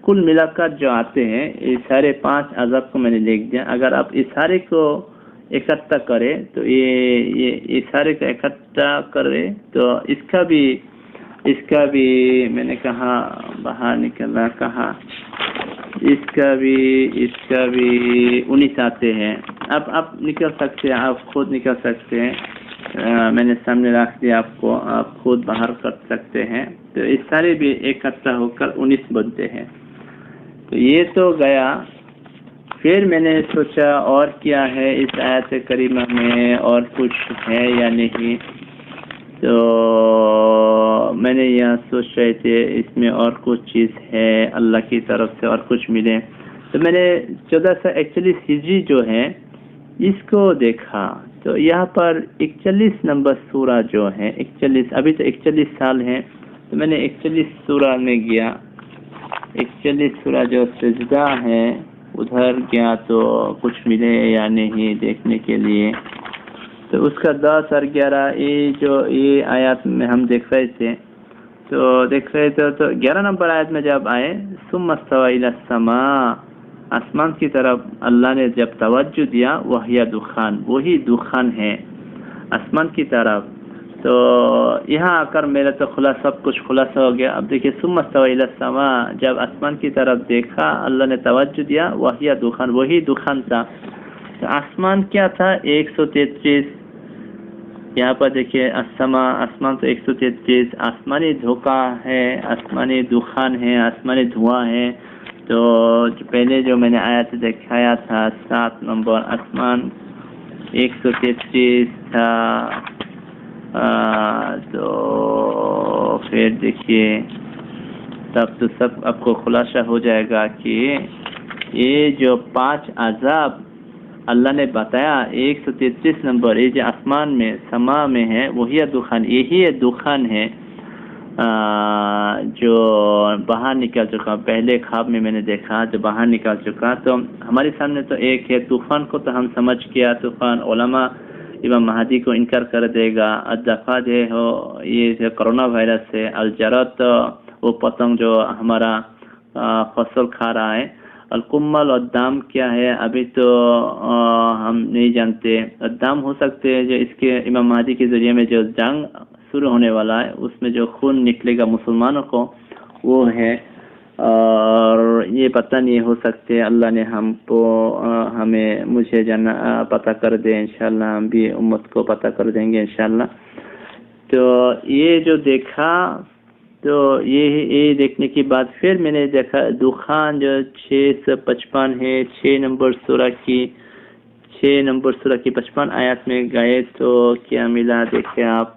کل ملا کر جو آتے ہیں، یہ سارے 5 عذاب کو میں نے لکھ دیا۔ اگر آپ اس سارے کو اکٹھا کرے تو یہ سارے کا اکٹھا کرے تو اس کا بھی میں نے کہا باہر نکلنا کہا، اس کا بھی 19 آتے ہیں۔ اب آپ نکل سکتے ہیں، آپ خود نکل سکتے ہیں، میں نے سامنے رکھ دیا آپ کو، آپ خود باہر کر سکتے ہیں۔ تو اس سارے بھی اکٹھا ہو کر 19 بنتے ہیں۔ تو یہ تو گیا۔ پھر میں نے سوچا اور کیا ہے اس آیت کریمہ میں، اور کچھ ہے یا نہیں۔ تو میں نے یہاں سوچ رہے تھے اس میں اور کچھ چیز ہے اللہ کی طرف سے، اور کچھ ملے۔ تو میں نے 1441 ہجری جو ہے اس کو دیکھا، تو یہاں پر 41 نمبر سورہ جو ہے 41، ابھی تو 41 سال ہیں، تو میں نے 41 سورہ میں گیا، 41 سورہ جو سجدہ ہے ادھر گیا، تو کچھ ملے یا نہیں دیکھنے کے لیے۔ تو اس کا 10 اور 11 یہ آیات میں ہم دیکھ رہے تھے، تو 11 نمبر آیت میں جب آئے ثم استوى الى السماء، آسمان کی طرف اللہ نے جب توجہ دیا، وہی دخان، وہی دخان ہے آسمان کی طرف۔ تو یہاں آ کر میرا تو سب کچھ خلاصہ ہو گیا۔ اب دیکھیے ثم استوى الى السماء، جب آسمان کی طرف دیکھا اللہ نے توجہ دیا، وہی دخان، وہی دخان تھا۔ تو آسمان کیا تھا؟ 133۔ یہاں پر دیکھیے آسمان تو 133 آسمانی دھوکہ ہے، آسمانی دخان ہے، آسمانی دھواں ہے۔ تو پہلے جو میں نے آیت دکھایا تھا 7 نمبر، آسمان 133 تھا۔ تو پھر دیکھیے تب تو سب آپ کو خلاصہ ہو جائے گا کہ یہ جو 5 عذاب اللہ نے بتایا 133 نمبر، یہ جو آسمان میں سما میں ہے وہی دخان، یہی دخان ہے جو باہر نکل چکا۔ پہلے خواب میں میں نے دیکھا جو باہر نکل چکا۔ تو ہمارے سامنے تو ایک ہے طوفان کو، تو ہم سمجھ گیا طوفان علماء امام مہدی کو انکار کر دے گا۔ الدفع جو ہو یہ کرونا وائرس ہے، الجرت وہ پتنگ جو ہمارا فصل کھا رہا ہے، القمل اور دام کیا ہے ابھی تو ہم نہیں جانتے۔ دام ہو سکتے ہیں جو اس کے امام مہدی کے ذریعے میں جو جنگ شروع ہونے والا ہے اس میں جو خون نکلے گا مسلمانوں کو وہ ہے، اور یہ پتہ نہیں ہو سکتے۔ اللہ نے مجھے پتہ کر دے، انشاءاللہ ہم بھی امت کو پتہ کر دیں گے انشاءاللہ۔ تو یہ جو دیکھا، تو یہ دیکھنے کے بعد پھر میں نے دیکھا دخان جو 655 ہے، 6 نمبر سورہ کی 55 آیات میں گئے تو کیا ملا دیکھیں آپ۔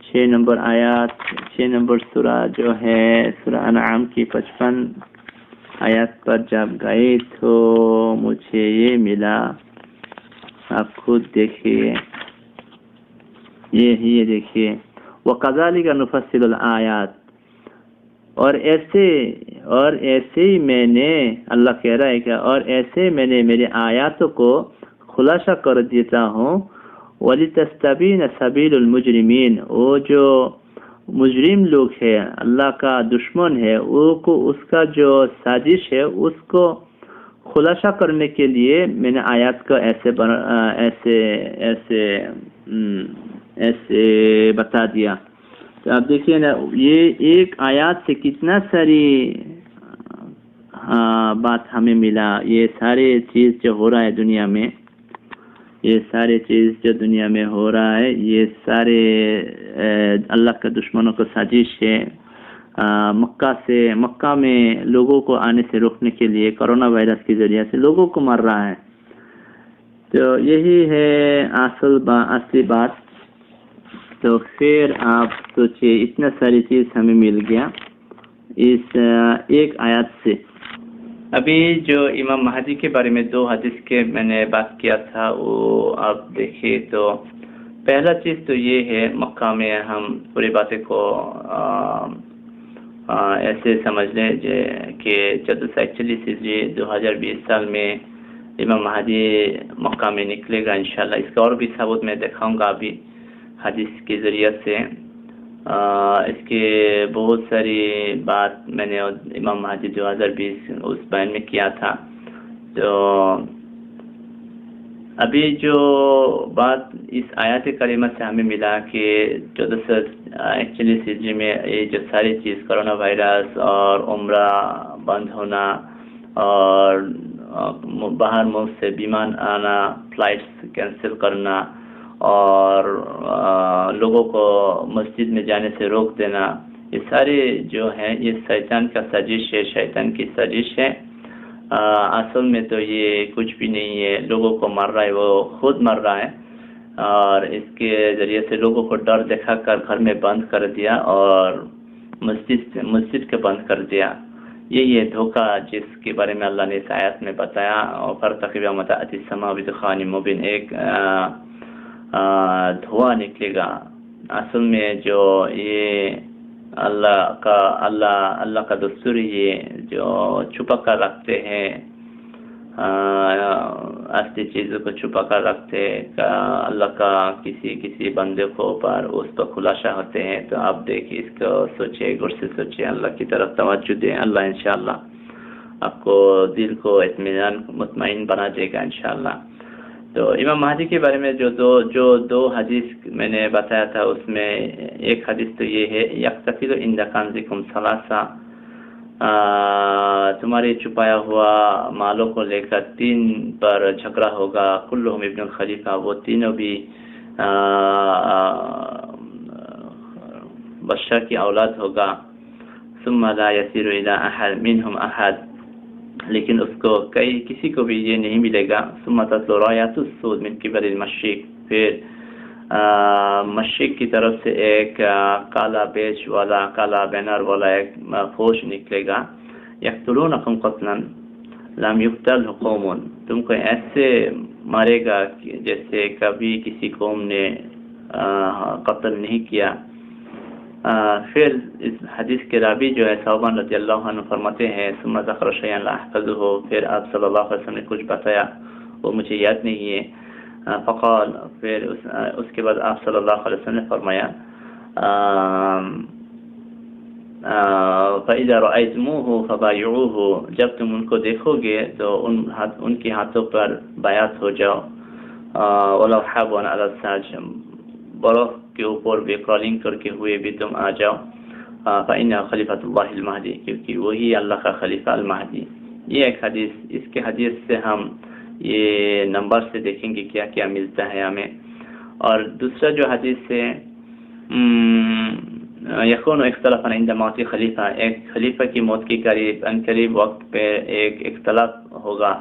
6 نمبر آیات، 6 نمبر سورہ جو ہے سورہ انعام کی 55 آیات پر جب گئے تو مجھے یہ ملا، آپ خود دیکھیے، یہ دیکھیے وَكَذَلِكَ نُفَصِّلُ الْآيَاتِ، اور ایسے ہی میں نے، اللہ کہہ رہا ہے کہ اور ایسے میں نے میرے آیاتوں کو خلاصہ کر دیتا ہوں، وَلِتَسْتَبِينَ سَبِيلُ الْمُجْرِمِينَ، وہ جو مجرم لوگ ہے، اللہ کا دشمن ہے، وہ کو اس کا جو سازش ہے اس کو خلاصہ کرنے کے لیے میں نے آیات کو ایسے بتا دیا۔ تو آپ دیکھیے نا، یہ ایک آیات سے کتنا ساری بات ہمیں ملا۔ یہ سارے چیز جو ہو رہا ہے دنیا میں، یہ سارے چیز جو دنیا میں ہو رہا ہے، یہ سارے اللہ کے دشمنوں کو سازش ہے۔ مکہ میں لوگوں کو آنے سے روکنے کے لیے کرونا وائرس کے ذریعے سے لوگوں کو مر رہا ہے۔ تو یہی ہے اصلی بات۔ تو پھر آپ سوچئے اتنا ساری چیز ہمیں مل گیا اس ایک آیات سے۔ ابھی جو امام مہدی کے بارے میں 2 حدیث کے میں نے بات کیا تھا، وہ آپ دیکھیں تو پہلا چیز تو یہ ہے، مکہ میں ہم پوری باتیں کو ایسے سمجھ لیں کہ 1441 ہجری 2020 سال میں امام مہدی مکہ میں نکلے گا انشاءاللہ۔ اس کا اور بھی ثبوت میں دکھاؤں گا ابھی حدیث کے ذریعے سے۔ اس کے بہت ساری بات میں نے امام مہدی 2020 اس بیان میں کیا تھا۔ تو ابھی جو بات اس آیات کریمہ سے ہمیں ملا کہ 1441 ہجری میں یہ جو ساری چیز کرونا وائرس اور عمرہ بند ہونا اور باہر ملک سے بیمان آنا، فلائٹس کینسل کرنا اور لوگوں کو مسجد میں جانے سے روک دینا، یہ سارے جو ہیں یہ شیطان کا سازش ہے، شیطان کی سازش ہے۔ اصل میں تو یہ کچھ بھی نہیں ہے، لوگوں کو مر رہا ہے، وہ خود مر رہا ہے، اور اس کے ذریعے سے لوگوں کو ڈر دکھا کر گھر میں بند کر دیا اور مسجد کے بند کر دیا۔ یہ دھوکہ جس کے بارے میں اللہ نے اس آیت میں بتایا، اور فارتقب یوم تأتی السماء بدخان مبین، ایک دھواں نکلے گا۔ اصل میں جو یہ اللہ کا دستور یہ جو چھپا کر رکھتے ہیں، اصلی چیزوں کو چھپا کر رکھتے ہیں، اللہ کا کسی بندے کو پر اس پر خلاصہ ہوتے ہیں۔ تو آپ دیکھیں، اس کو سوچیں، غور سے سوچیں، اللہ کی طرف توجہ دیں، اللہ انشاءاللہ آپ کو دل کو اطمینان مطمئن بنا دے گا انشاءاللہ۔ تو امام مہدی کے بارے میں جو دو حدیث میں نے بتایا تھا، اس میں ایک حدیث تو یہ ہے، یقتفل عند کنزکم ثلاثہ، تمہارے چھپایا ہوا مالوں کو لے کر 3 پر جھگڑا ہوگا، کلہم ابن الخلیفہ، وہ تینوں بھی بادشاہ کی اولاد ہوگا، ثم لا يسير الى احد منهم احد، لیکن اس کو کسی کو بھی یہ نہیں ملے گا، ثم تطلع رايات السود من قبل المشرق، پھر مشرق کی طرف سے ایک کالا بیج والا، کالا بینر والا ایک فوج نکلے گا، یقتلونکم قتلا لم یقتل قوم، تم کو ایسے مارے گا جیسے کبھی کسی قوم نے قتل نہیں کیا۔ پھر اس حدیث کے راوی جو ہے ثوبان رضی اللہ عنہ فرماتے ہیں، ثم ذکر شیئا لا احفظه، پھر آپ صلی اللہ علیہ وسلم نے کچھ بتایا وہ مجھے یاد نہیں ہے، فقال، پھر اس کے بعد آپ صلی اللہ علیہ وسلم نے فرمایا فَإِذَا رَأَيْتُمُوهُ فَبَايِعُوهُ، جب تم ان کو دیکھو گے تو ان کے ہاتھوں پر بیعت ہو جاؤ، وَلَوْ حَابًا عَلَى السَّاجِ، برف کے اوپر بھی کرالنگ کر کے ہوئے بھی تم آ جاؤ، فَإِنَّهُ خَلِيفَةُ اللَّهِ الْمَهْدِي، کیونکہ وہی اللہ کا خلیفہ المہدی۔ یہ ایک حدیث، اس کے حدیث سے ہم یہ نمبر سے دیکھیں گے کیا کیا ملتا ہے ہمیں۔ اور دوسرا جو حدیث ہے، یکون اختلاف عند موت خلیفہ، ایک خلیفہ کی موت کے قریب وقت پہ ایک اختلاف ہوگا،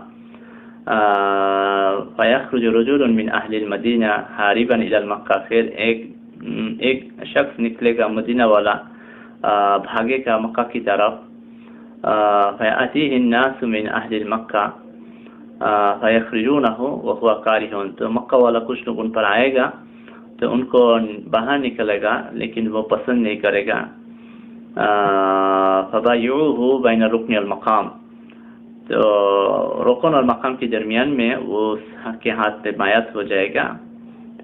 فیخرج رجل من اہل المدینہ حاربا الی المکہ، پھر ایک شخص نکلے گا مدینہ والا، بھاگے گا مکہ کی طرف، فیأتیہ الناس من اہل المکہ فیخرجونہ وہو کارہ، تو مکہ والا کچھ لوگ ان پر آئے گا تو ان کو باہر نکلے گا لیکن وہ پسند نہیں کرے گا، فبایعوہ بین الرکن والمقام، تو رکن اور مقام کے درمیان میں وہ کے ہاتھ پہ بیعت ہو جائے گا۔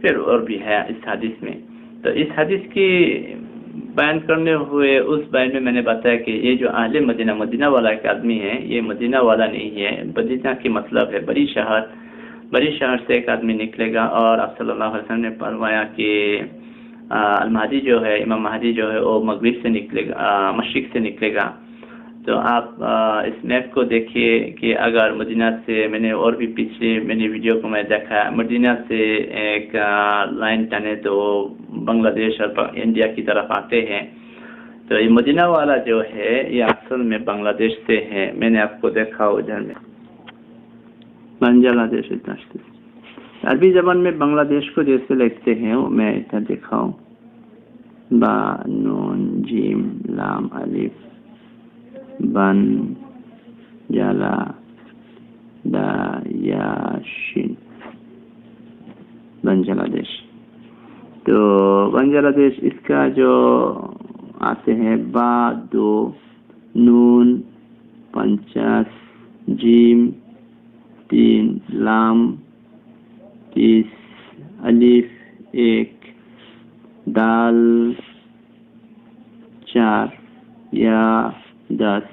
پھر اور بھی ہے اس حدیث میں۔ تو اس حدیث کی بیان کرنے ہوئے اس بیان میں نے بتایا کہ یہ جو اہل مدینہ، مدینہ والا ایک آدمی ہے، یہ مدینہ والا نہیں ہے۔ مدینہ کی مطلب ہے بڑی شہر، بڑی شہر سے ایک آدمی نکلے گا، اور آپ صلی اللہ علیہ وسلم نے فرمایا کہ المہدی جو ہے، امام مہدی جو ہے وہ مغرب سے نکلے گا، مشرق سے نکلے گا۔ تو آپ اس میپ کو دیکھیے کہ اگر مدینہ سے، میں نے اور بھی پچھلے میں نے ویڈیو کو میں دیکھا، مدینہ سے ایک لائن ٹنے تو بنگلہ دیش اور انڈیا کی طرف آتے ہیں۔ تو یہ مدینہ والا جو ہے یہ اصل میں بنگلہ دیش سے ہے، میں نے آپ کو دیکھا ادھر میں بنگلہ دیش۔ عربی زبان میں بنگلہ دیش کو جیسے لکھتے ہیں وہ میں ادھر دکھاؤں، با نون جیم لام الف بن جلا دا یا شین، بنگلہ دیش۔ تو بنگلہ دیش اس کا جو آتے ہیں با دو، نون 50، جیم 3، لام 30، الف 1، دال 4، یا 10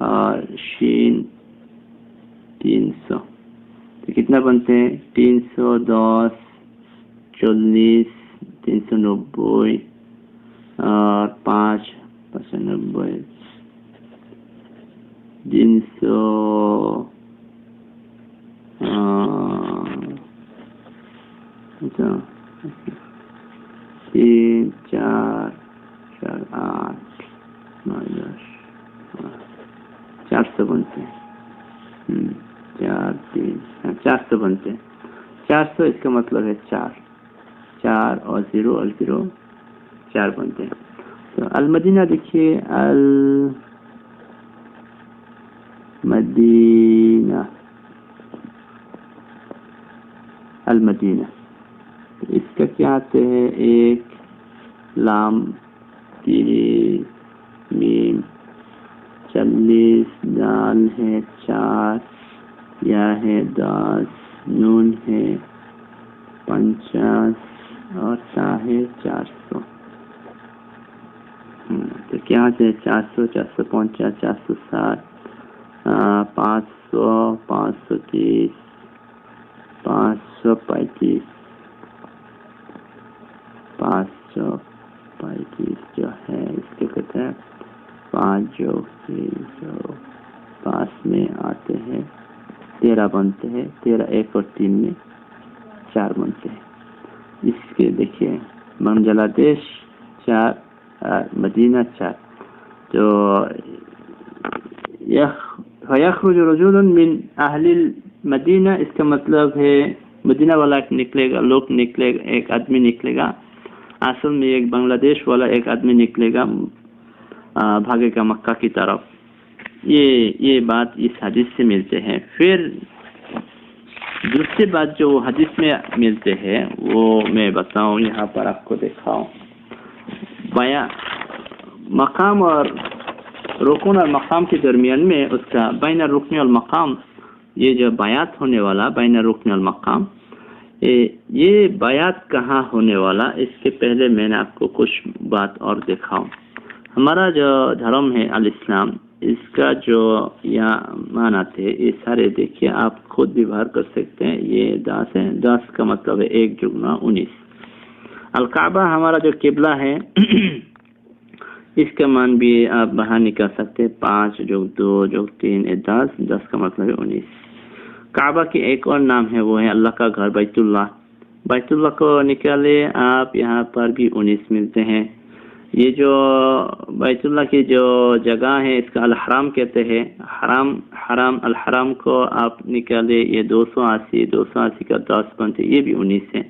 اور شین 300۔ تو کتنا بنتے ہیں؟ 310، 40، 390 اور 5، 95، 300 3، 4، 8، 9، 10، 400 بنتے ہیں۔ 4، 3، 400 بنتے ہیں۔ 400 اس کا مطلب ہے 4 اور 0 اور 0 4 بنتے ہیں۔ تو المدینہ دیکھیے، المدینہ اس کا کیا آتے ہیں؟ 1 لام 3 میم 40، دال ہے 4، یا ہے 10، نون ہے 50 اور تا ہے 400۔ تو کیا ہے؟ 400، 450، 460، 500، 530، 535، 535 جو ہے اس کے کہتے ہیں 5 جو 5 میں آتے ہیں 13 بنتے ہیں، 13 1 اور 3 میں 4 بنتے ہیں۔ اس کے دیکھیے بنگلہ دیش 4، مدینہ 4۔ تو یخرج رجل من اہل المدینہ، اس کا مطلب ہے مدینہ والا نکلے گا، لوگ نکلے گا، ایک آدمی نکلے گا۔ اصل میں ایک بنگلہ دیش والا ایک آدمی نکلے گا، بھاگے گا مکہ کی طرف۔ یہ بات اس حدیث سے ملتے ہیں۔ پھر دوسری بات جو حدیث میں ملتے ہیں وہ میں بتاؤں، یہاں پر آپ کو دکھاؤں۔ مقام اور رکن اور مقام کے درمیان میں اس کا بین الرکن والمقام، یہ جو بیعت ہونے والا بین الرکن والمقام، یہ بیعت کہاں ہونے والا، اس کے پہلے میں نے آپ کو کچھ بات اور دکھاؤں۔ ہمارا جو دھرم ہے الاسلام، اس کا جو یہاں معنی تھے یہ سارے دیکھیے، آپ خود بھی باہر کر سکتے ہیں۔ یہ 10 ہے، 10 کا مطلب ہے 1 × 19۔ الکعبہ ہمارا جو قبلہ ہے اس کا مان بھی آپ باہر نکال سکتے ہیں، 5 + 2 + 3 10، 10 کا مطلب ہے 19۔ کعبہ کی ایک اور نام ہے، وہ ہے اللہ کا گھر بیت اللہ۔ بیت اللہ کو نکالے آپ، یہاں پر بھی 19 ملتے ہیں۔ یہ جو بیت اللہ کی جو جگہ ہے اس کا الحرام کہتے ہیں۔ حرام الحرام کو آپ نکالے، یہ 280 کا 10 بنتے، یہ بھی 19 ہے۔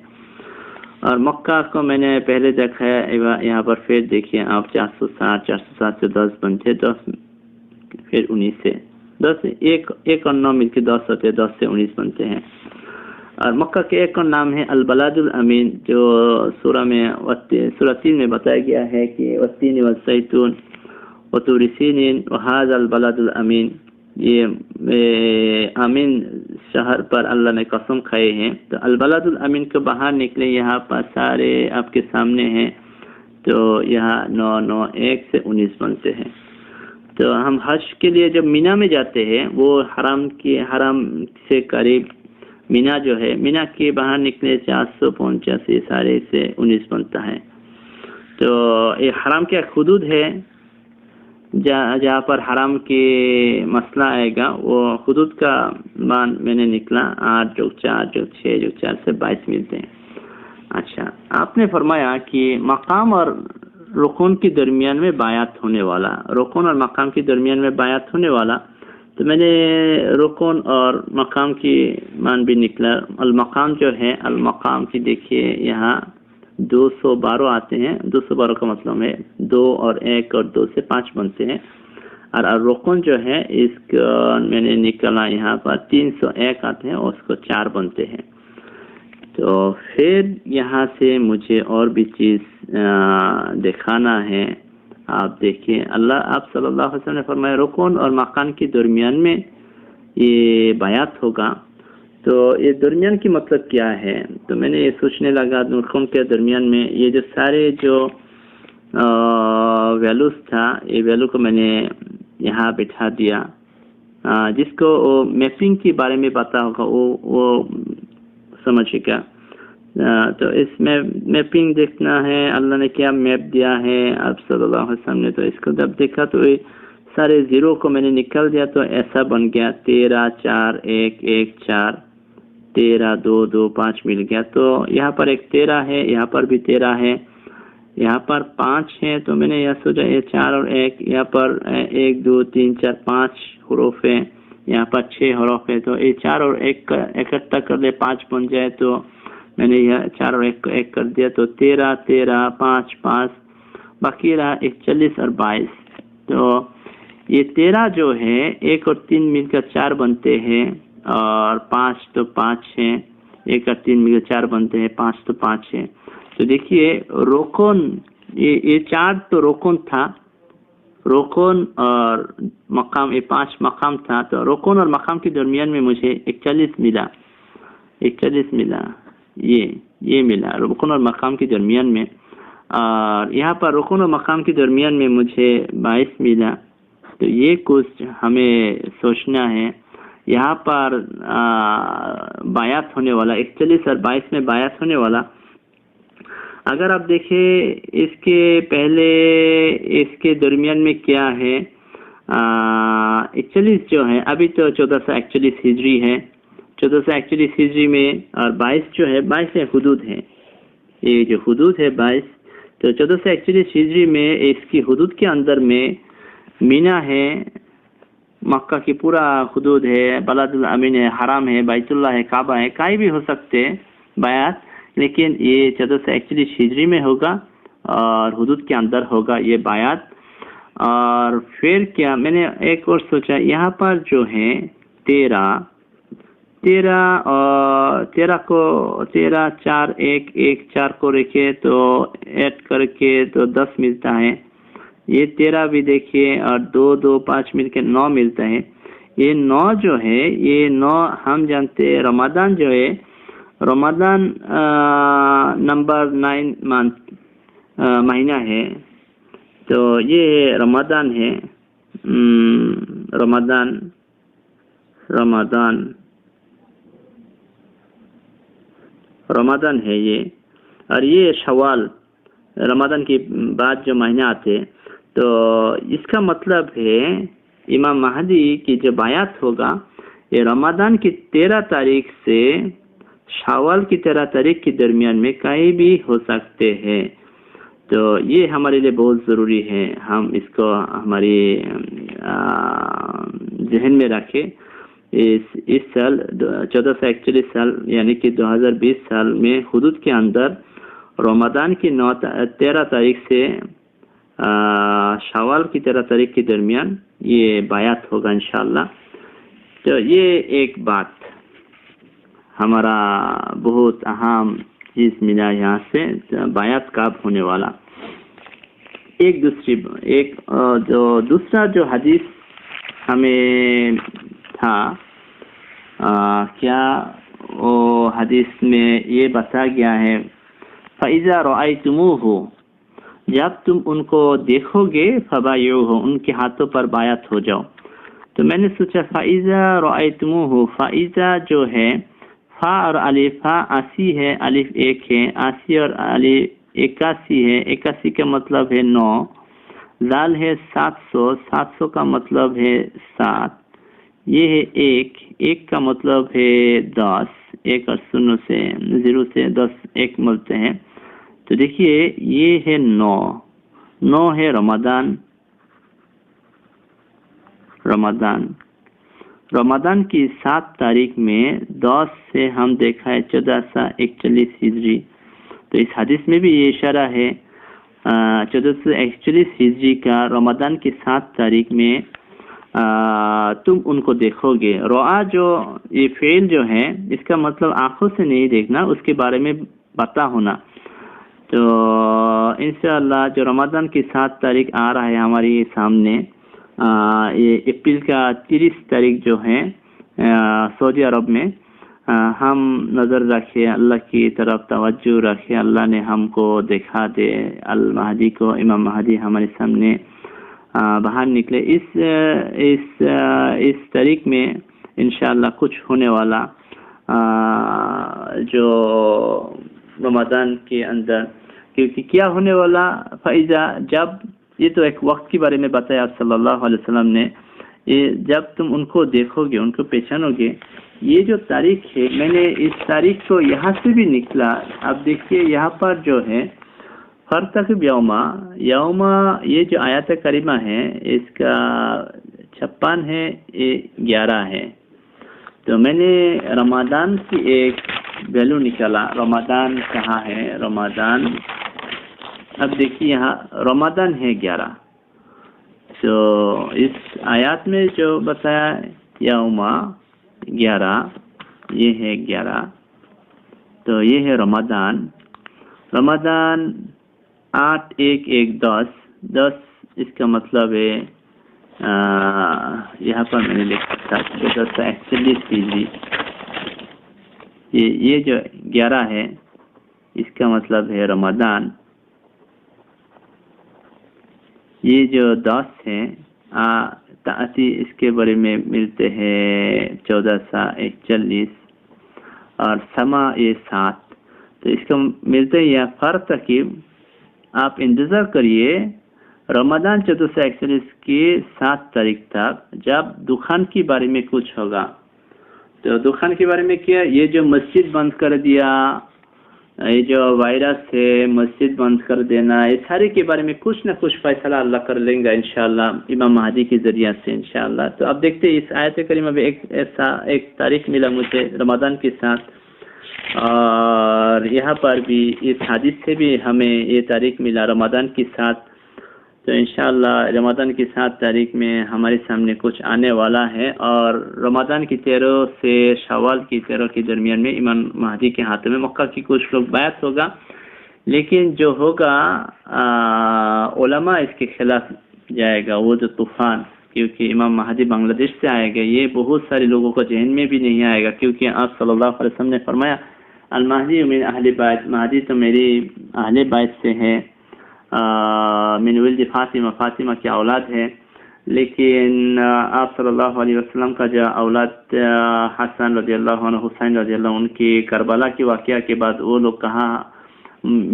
اور مکہ کو میں نے پہلے دیکھا ہے، یہاں پر پھر دیکھیے آپ 460 سے 10 بنتے، 10 پھر 19 سے 10، 1 اور 9 مل کے 10 ہوتے، 10 سے 19 بنتے ہیں۔ اور مکہ کے ایک اور نام ہے البلد الامین، جو سورہ 3 میں بتایا گیا ہے کہ والتین والزیتون وطور سینین وهذا البلد الامین، یہ امین شہر پر اللہ نے قسم کھائے ہیں۔ تو البلد الامین کو باہر نکلے، یہاں پر سارے آپ کے سامنے ہیں تو یہاں 9 9 1 سے 19 بنتے ہیں. تو ہم حج کے لیے جب مینا میں جاتے ہیں وہ حرم سے قریب مینا جو ہے، مینا کے باہر نکلے 485 سارے سے 19 بنتا ہے. تو یہ حرم کے حدود ہے، جہاں پر حرم کی مسئلہ آئے گا وہ حدود کا مان میں نے نکلا 8 + 4 + 6 + 4 سے 22 ملتے ہیں. اچھا، آپ نے فرمایا کہ مقام اور رکن کے درمیان میں بیعت ہونے والا، رکن اور مقام کے درمیان میں بیعت ہونے والا، تو میں نے رکن اور مقام کی مان بھی نکلا. المقام جو ہے، المقام کی دیکھیے یہاں 212 آتے ہیں. 212 کا مطلب ہے 2 اور 1 اور 2 سے 5 بنتے ہیں. اور رکن جو ہے اس کو میں نے نکلا یہاں پر 301 آتے ہیں اور اس کو 4 بنتے ہیں. تو پھر یہاں سے مجھے اور بھی چیز دکھانا ہے. آپ دیکھیں، آپ صلی اللہ علیہ وسلم نے فرمایا رکن اور مقام کے درمیان میں یہ بیعت ہوگا. تو یہ درمیان کی مطلب کیا ہے؟ تو میں نے یہ سوچنے لگا رکن کے درمیان میں یہ جو سارے جو ویلوز تھا، یہ ویلو کو میں نے یہاں بٹھا دیا. جس کو میپنگ کے بارے میں پتا ہوگا وہ سمجھے گا. تو اس میں میپنگ دیکھنا ہے، اللہ نے کیا میپ دیا ہے آپ صلی اللہ علیہ وسلم نے. تو اس کو جب دیکھا تو سارے زیرو کو میں نے نکل دیا تو ایسا بن گیا 13 4 1 1 4 13 2 2 5 مل گیا. تو یہاں پر ایک 13 ہے، یہاں پر بھی 13 ہے، یہاں پر 5 ہے. تو میں نے یہ سوچا یہ 4 اور 1، یہاں پر 1 2 3 4 5 حروف ہیں، یہاں پر 6 حروف ہے. تو یہ 4 اور 1 کا اکٹھا کر لے 5 بن جائے. تو میں نے یہ 4 اور 1 کو 1 کر دیا تو 13 13 5 5 باقی رہا 41 اور 22. تو یہ 13 جو ہے 1 اور 3 مل کر 4 بنتے ہیں، اور 5 تو 5 ہیں، 1 اور 3 مل کر 4 بنتے ہیں، 5 تو 5 ہیں. تو دیکھیے رکن یہ 4 تو رکن تھا، رکن اور مقام یہ 5 مقام تھا. تو رکن اور مقام کے درمیان میں مجھے 41 ملا، 41 ملا، یہ ملا رکن اور مقام کے درمیان میں. اور یہاں پر رکن اور مقام کے درمیان میں مجھے 22 ملا. تو یہ کچھ ہمیں سوچنا ہے. یہاں پر بیعت ہونے والا 41 اور 22 میں بیعت ہونے والا، اگر آپ دیکھیں اس کے پہلے اس کے درمیان میں کیا ہے، 41 جو ہے ابھی تو 1441 ہجری ہے، 1441 ہجری میں، اور 22 جو ہے 22 حدود ہے، یہ جو حدود ہے 22. تو 1441 ہجری میں اس کی حدود کے اندر میں مینا ہے، مکہ کی پورا حدود ہے، بلد الامین ہے، حرام ہے، بیت اللہ ہے، کعبہ ہے، کہیں بھی ہو سکتے بیعت، لیکن یہ 1441 ہجری میں ہوگا اور حدود کے اندر ہوگا یہ بیعت. اور پھر کیا میں نے ایک اور سوچا، یہاں پر جو ہے 13 اور 13 کو 13 4 1 1 4 کو رکھے تو ایڈ کر کے تو 10 ملتا ہے. یہ 13 بھی دیکھیے اور 2 2 5 مل کے 9 ملتا ہے. یہ 9 جو ہے، یہ 9 ہم جانتے ہیں رمضان جو ہے، رمضان نمبر 9 مہینہ ہے. تو یہ رمضان ہے، رمضان ہے یہ. اور یہ شوال رمضان کے بعد جو مہینہ آتے. تو اس کا مطلب ہے امام مہدی کی جو بیعت ہوگا یہ رمضان کی 13 تاریخ سے شوال کی 13 تاریخ کے درمیان میں کہیں بھی ہو سکتے ہیں. تو یہ ہمارے لیے بہت ضروری ہے، ہم اس کو ہماری ذہن میں رکھیں. اس سال 1441 سال یعنی کہ 2020 سال میں حدود کے اندر رمضان کی 13 تاریخ سے شوال کی 13 تاریخ کے درمیان یہ بیعت ہوگا انشاءاللہ. تو یہ ایک بات ہمارا بہت اہم چیز ملا یہاں سے، بیعت کب ہونے والا. دوسرا جو حدیث ہمیں تھا، کیا وہ حدیث میں یہ بتا گیا ہے، فَإِذَا رَأَيْتُمُوهُ، جب تم ان کو دیکھو گے فبایعوہ، ان کے ہاتھوں پر بیعت ہو جاؤ۔ تو میں نے سوچا فَإِذَا رَأَيْتُمُوهُ، فَإِذَا جو ہے فا اور الف، فا 80 ہے، الف 1 ہے، 80 اور الف 81 ہے، 81 کا مطلب ہے 9، ذال ہے 700، 700 کا مطلب ہے 7، یہ ہے 1 کا مطلب ہے 10، 1 اور 0 سے 10 1 ملتے ہیں، تو دیکھیے یہ ہے 9 ہے رمضان کی 7 تاریخ میں 10 سے ہم دیکھا ہے 1441 ہجری، تو اس حدیث میں بھی یہ اشارہ ہے 1441 ہجری کا رمضان کی 7 تاریخ میں تم ان کو دیکھو گے۔ رعا جو یہ فعل جو ہے اس کا مطلب آنکھوں سے نہیں دیکھنا، اس کے بارے میں پتہ ہونا۔ تو انشاءاللہ جو رمضان کی 7 تاریخ آ رہا ہے ہماری سامنے، یہ اپریل کا 30 تاریخ جو ہے سعودی عرب میں، ہم نظر رکھے، اللہ کی طرف توجہ رکھے، اللہ نے ہم کو دکھا دے المہدی کو، امام مہدی ہمارے سامنے باہر نکلے۔ اس تاریخ میں انشاءاللہ کچھ ہونے والا جو رمضان کے اندر، کیونکہ کیا ہونے والا فائزہ، جب یہ تو ایک وقت کے بارے میں بتایا آپ صلی اللہ علیہ وسلم نے، یہ جب تم ان کو دیکھو گے، ان کو پہچانو گے، یہ جو تاریخ ہے، میں نے اس تاریخ کو یہاں سے بھی نکلا۔ اب دیکھیے یہاں پر جو ہے فرتقب یوما، یہ جو آیات کریمہ ہے اس کا 56 ہے، یہ 11 ہے، تو میں نے رمضان کی ایک ویلو نکالا، رمضان کہاں ہے، رمضان، اب دیکھیے یہاں رمضان ہے 11، تو اس آیات میں جو بتایا یوما 11، یہ ہے 11، تو یہ ہے رمضان 8 10 اس کا مطلب ہے یہاں پر میں نے لکھا تھا 1441 ہجری، یہ جو 11 ہے اس کا مطلب ہے رمضان، یہ جو 10 ہے تاتی اس کے بارے میں ملتے ہیں 1441، اور سما یہ 7، تو اس کا ملتے ہیں یا فرتقب، آپ انتظار کریے رمضان 1441 کی 7 تاریخ تک، جب دخان کے بارے میں کچھ ہوگا۔ تو دخان کے بارے میں کیا، یہ جو مسجد بند کر دیا، یہ جو وائرس ہے مسجد بند کر دینا، یہ سارے کے بارے میں کچھ نہ کچھ فیصلہ اللہ کر لیں گا انشاءاللہ امام مہدی کے ذریعہ سے انشاءاللہ۔ تو اب دیکھتے ہیں اس آیت کریمہ میں ایک تاریخ ملا مجھے رمضان کے ساتھ، اور یہاں پر بھی اس حدیث سے بھی ہمیں یہ تاریخ ملا رمضان کے ساتھ، تو انشاءاللہ رمضان کی 7 تاریخ میں ہمارے سامنے کچھ آنے والا ہے، اور رمضان کی 13 سے شوال کی 13 کے درمیان میں امام مہدی کے ہاتھوں میں مکہ کی کچھ لوگ بیعت ہوگا، لیکن جو ہوگا علماء اس کے خلاف جائے گا، وہ جو طوفان، کیونکہ امام مہدی بنگلہ دیش سے آئے گا، یہ بہت سارے لوگوں کو ذہن میں بھی نہیں آئے گا، کیونکہ آپ صلی اللہ علیہ وسلم نے فرمایا المہدی من اہل بیت، مہدی تو میری اہل بیت سے ہے، من ولد فاطمہ کی اولاد ہے، لیکن آپ صلی اللہ علیہ وسلم کا جو اولاد حسن رضی اللہ عنہ، حسین رضی اللہ عنہ، ان کی کربلا کے واقعہ کے بعد وہ لوگ کہاں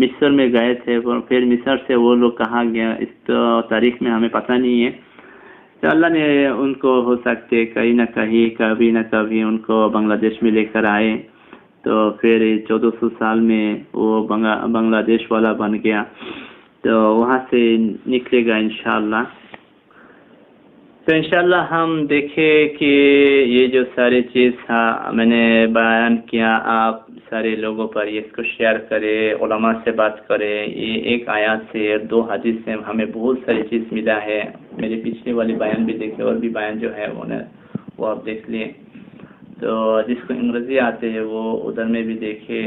مصر میں گئے تھے، پھر مصر سے وہ لوگ کہاں گیا اس تاریخ میں ہمیں پتہ نہیں ہے، تو اللہ نے ان کو ہو سکتے کہیں نہ کہیں کبھی نہ کبھی ان کو بنگلہ دیش میں لے کر آئے، تو پھر 1400 سال میں وہ بنگلہ دیش والا بن گیا، تو وہاں سے نکلے گا انشاءاللہ۔ تو انشاءاللہ ہم دیکھیں کہ یہ جو ساری چیز میں نے بیان کیا، آپ سارے لوگوں پر اس کو شیئر کرے، علماء سے بات کرے، یہ ایک آیات سے 2 حدیث سے ہمیں بہت ساری چیز ملا ہے، میرے پچھلے والی بیان بھی دیکھے، اور بھی بیان جو ہے وہ آپ دیکھ لیں، تو جس کو انگریزی آتے ہیں وہ ادھر میں بھی دیکھے،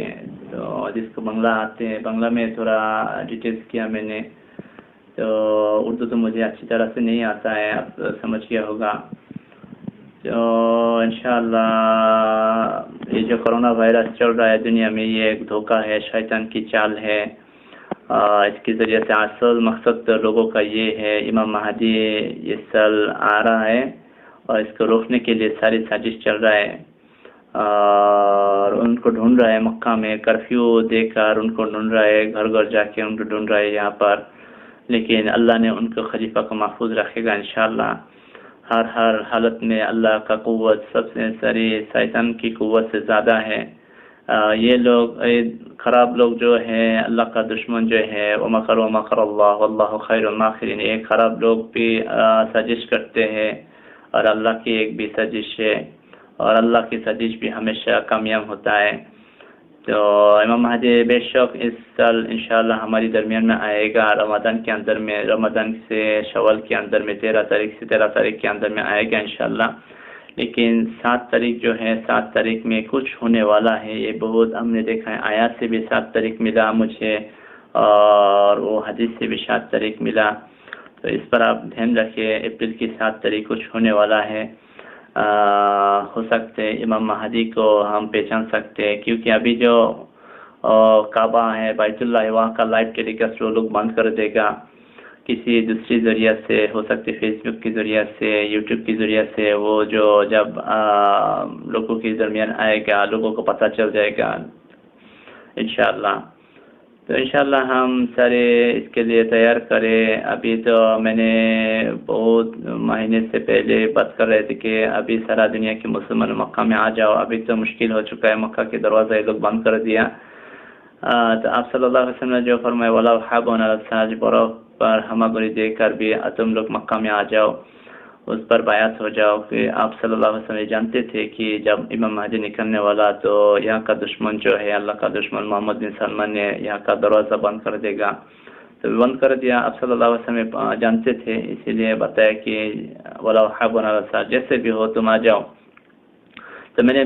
تو جس کو بنگلہ آتے ہیں بنگلہ میں تھوڑا ڈیٹیلز کیا میں نے، تو اردو تو مجھے اچھی طرح سے نہیں آتا ہے، اب سمجھ گیا ہوگا، تو انشاءاللہ یہ جو کرونا وائرس چل رہا ہے دنیا میں، یہ ایک دھوکہ ہے، شیطان کی چال ہے، اس کے ذریعے سے اصل مقصد لوگوں کا یہ ہے، امام مہدی یہ سال آ رہا ہے اور اس کو روکنے کے لیے ساری سازش چل رہا ہے، اور ان کو ڈھونڈ رہا ہے مکہ میں، کرفیو دے کر ان کو ڈھونڈ رہا ہے، گھر گھر جا کے ان کو ڈھونڈ رہا ہے یہاں پر، لیکن اللہ نے ان کو خلیفہ کو محفوظ رکھے گا انشاءاللہ۔ ہر حالت میں اللہ کا قوت سب سے ساری شیطان کی قوت سے زیادہ ہے۔ یہ لوگ خراب لوگ جو ہیں، اللہ کا دشمن جو ہے، وَمَكَرُوا وَمَكَرَ اللَّهُ وَاللَّهُ خَيْرُ الْمَاكِرِينَ، ایک خراب لوگ بھی سازش کرتے ہیں اور اللہ کی ایک بھی سازش ہے، اور اللہ کی سازش بھی ہمیشہ کامیاب ہوتا ہے۔ تو امام مہدی بے شک اس سال انشاءاللہ ہماری درمیان میں آئے گا، رمضان کے اندر میں، رمضان سے شوال کے اندر میں 13 تاریخ سے 13 تاریخ کے اندر میں آئے گا انشاءاللہ۔ لیکن 7 تاریخ جو ہے، 7 تاریخ میں کچھ ہونے والا ہے، یہ بہت ہم نے دیکھا ہے، آیات سے بھی 7 تاریخ ملا مجھے اور وہ حدیث سے بھی 7 تاریخ ملا، تو اس پر آپ دھیان رکھیں، اپریل کی 7 تاریخ کچھ ہونے والا ہے۔ ہو سکتے امام مہدی کو ہم پہچان سکتے ہیں، کیونکہ ابھی جو کعبہ ہے بیت اللہ، وہاں کا لائیو ٹیلی کاسٹ وہ لوگ بند کر دے گا، کسی دوسری ذریعہ سے ہو سکتے، فیس بک کے ذریعہ سے، یوٹیوب کے ذریعہ سے، وہ جو جب لوگوں کے درمیان آئے گا، لوگوں کو پتہ چل جائے گا انشاءاللہ۔ تو انشاءاللہ ہم سارے اس کے لیے تیار کریں۔ ابھی تو میں نے بہت مہینے سے پہلے بات کر رہے تھے کہ ابھی سارا دنیا کے مسلمان مکہ میں آ جاؤ، ابھی تو مشکل ہو چکا ہے، مکہ کے دروازہ یہ لوگ بند کر دیا۔ تو آپ صلی اللہ علیہ وسلم نے جو فرمایا وَلَوْ حَابُونَ الْسَاجِ، برف پر ہماگری دے کر بھی تم لوگ مکہ میں آ جاؤ، اس پر بیعت ہو جاؤ، کہ آپ صلی اللہ علیہ وسلم جانتے تھے کہ جب امام مہدی نکلنے والا تو یہاں کا دشمن جو ہے، اللہ کا دشمن محمد بن سلمان نے یہاں کا دروازہ بند کر دے گا، تو بند کر دیا۔ آپ صلی اللہ علیہ وسلم جانتے تھے، اسی لیے بتایا کہ وَلَوْ حَابُونَ الْسَاجِ، جیسے بھی ہو تم آ جاؤ۔ تو میں نے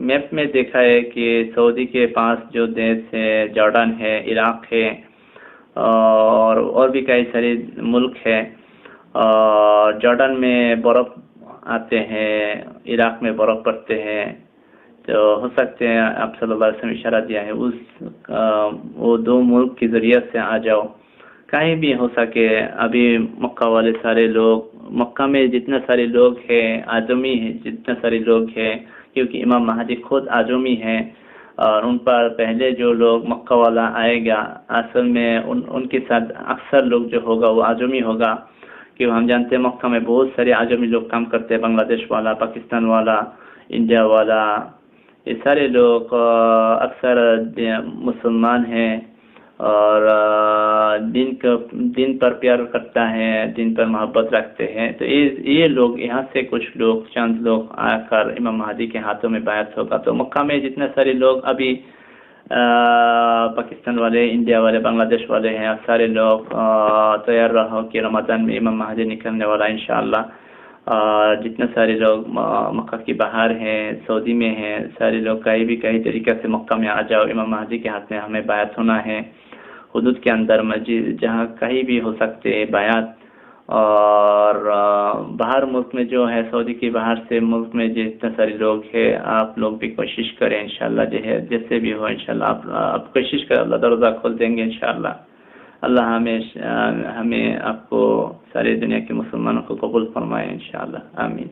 میپ میں دیکھا ہے کہ سعودی کے پاس جو دیش ہے، جارڈن ہے، عراق ہے، اور بھی کئی سارے ملک ہے، اور جارڈن میں برف آتے ہیں، عراق میں برف پڑتے ہیں، تو ہو سکتے ہیں آپ صلی اللہ علیہ وسلم اشارہ دیا ہے وہ 2 ملک کے ذریعے سے آ جاؤ، کہیں بھی ہو سکے۔ ابھی مکہ والے سارے لوگ، مکہ میں جتنے سارے لوگ ہیں، آدمی ہیں جتنے سارے لوگ ہیں، کیونکہ امام مہدی خود آدمی ہیں، اور ان پر پہلے جو لوگ مکہ والا آئے گا، اصل میں ان کے ساتھ اکثر لوگ جو ہوگا وہ آدمی ہوگا، کیوں ہم جانتے ہیں مکہ میں بہت سارے آدمی لوگ کام کرتے ہیں، بنگلہ دیش والا، پاکستان والا، انڈیا والا، یہ سارے لوگ اکثر مسلمان ہیں، اور دین پر پیار کرتا ہے، دین پر محبت رکھتے ہیں، تو یہ لوگ یہاں سے کچھ لوگ، چند لوگ آ کر امام مہدی کے ہاتھوں میں بیعت ہوگا۔ تو مکہ میں جتنے سارے لوگ ابھی پاکستان والے، انڈیا والے، بنگلہ دیش والے ہیں، سارے لوگ تیار رہو کہ رمضان میں امام مہدی نکلنے والا انشاءاللہ۔ جتنے سارے لوگ مکہ کی باہر ہیں، سعودی میں ہیں، سارے لوگ کئی طریقے سے مکہ میں آ جاؤ، امام مہدی کے ہاتھ میں ہمیں بیعت ہونا ہے، حدود کے اندر، مسجد، جہاں کہیں بھی ہو سکتے بیعت، اور باہر ملک میں جو ہے، سعودی کے باہر سے ملک میں جتنے سارے لوگ ہیں، آپ لوگ بھی کوشش کریں انشاءاللہ، جیسے بھی ہو انشاءاللہ آپ کوشش کریں، اللہ دروازہ کھول دیں گے انشاءاللہ۔ اللہ ہمیں آپ کو، ساری دنیا کے مسلمانوں کو قبول فرمائے انشاءاللہ، آمین۔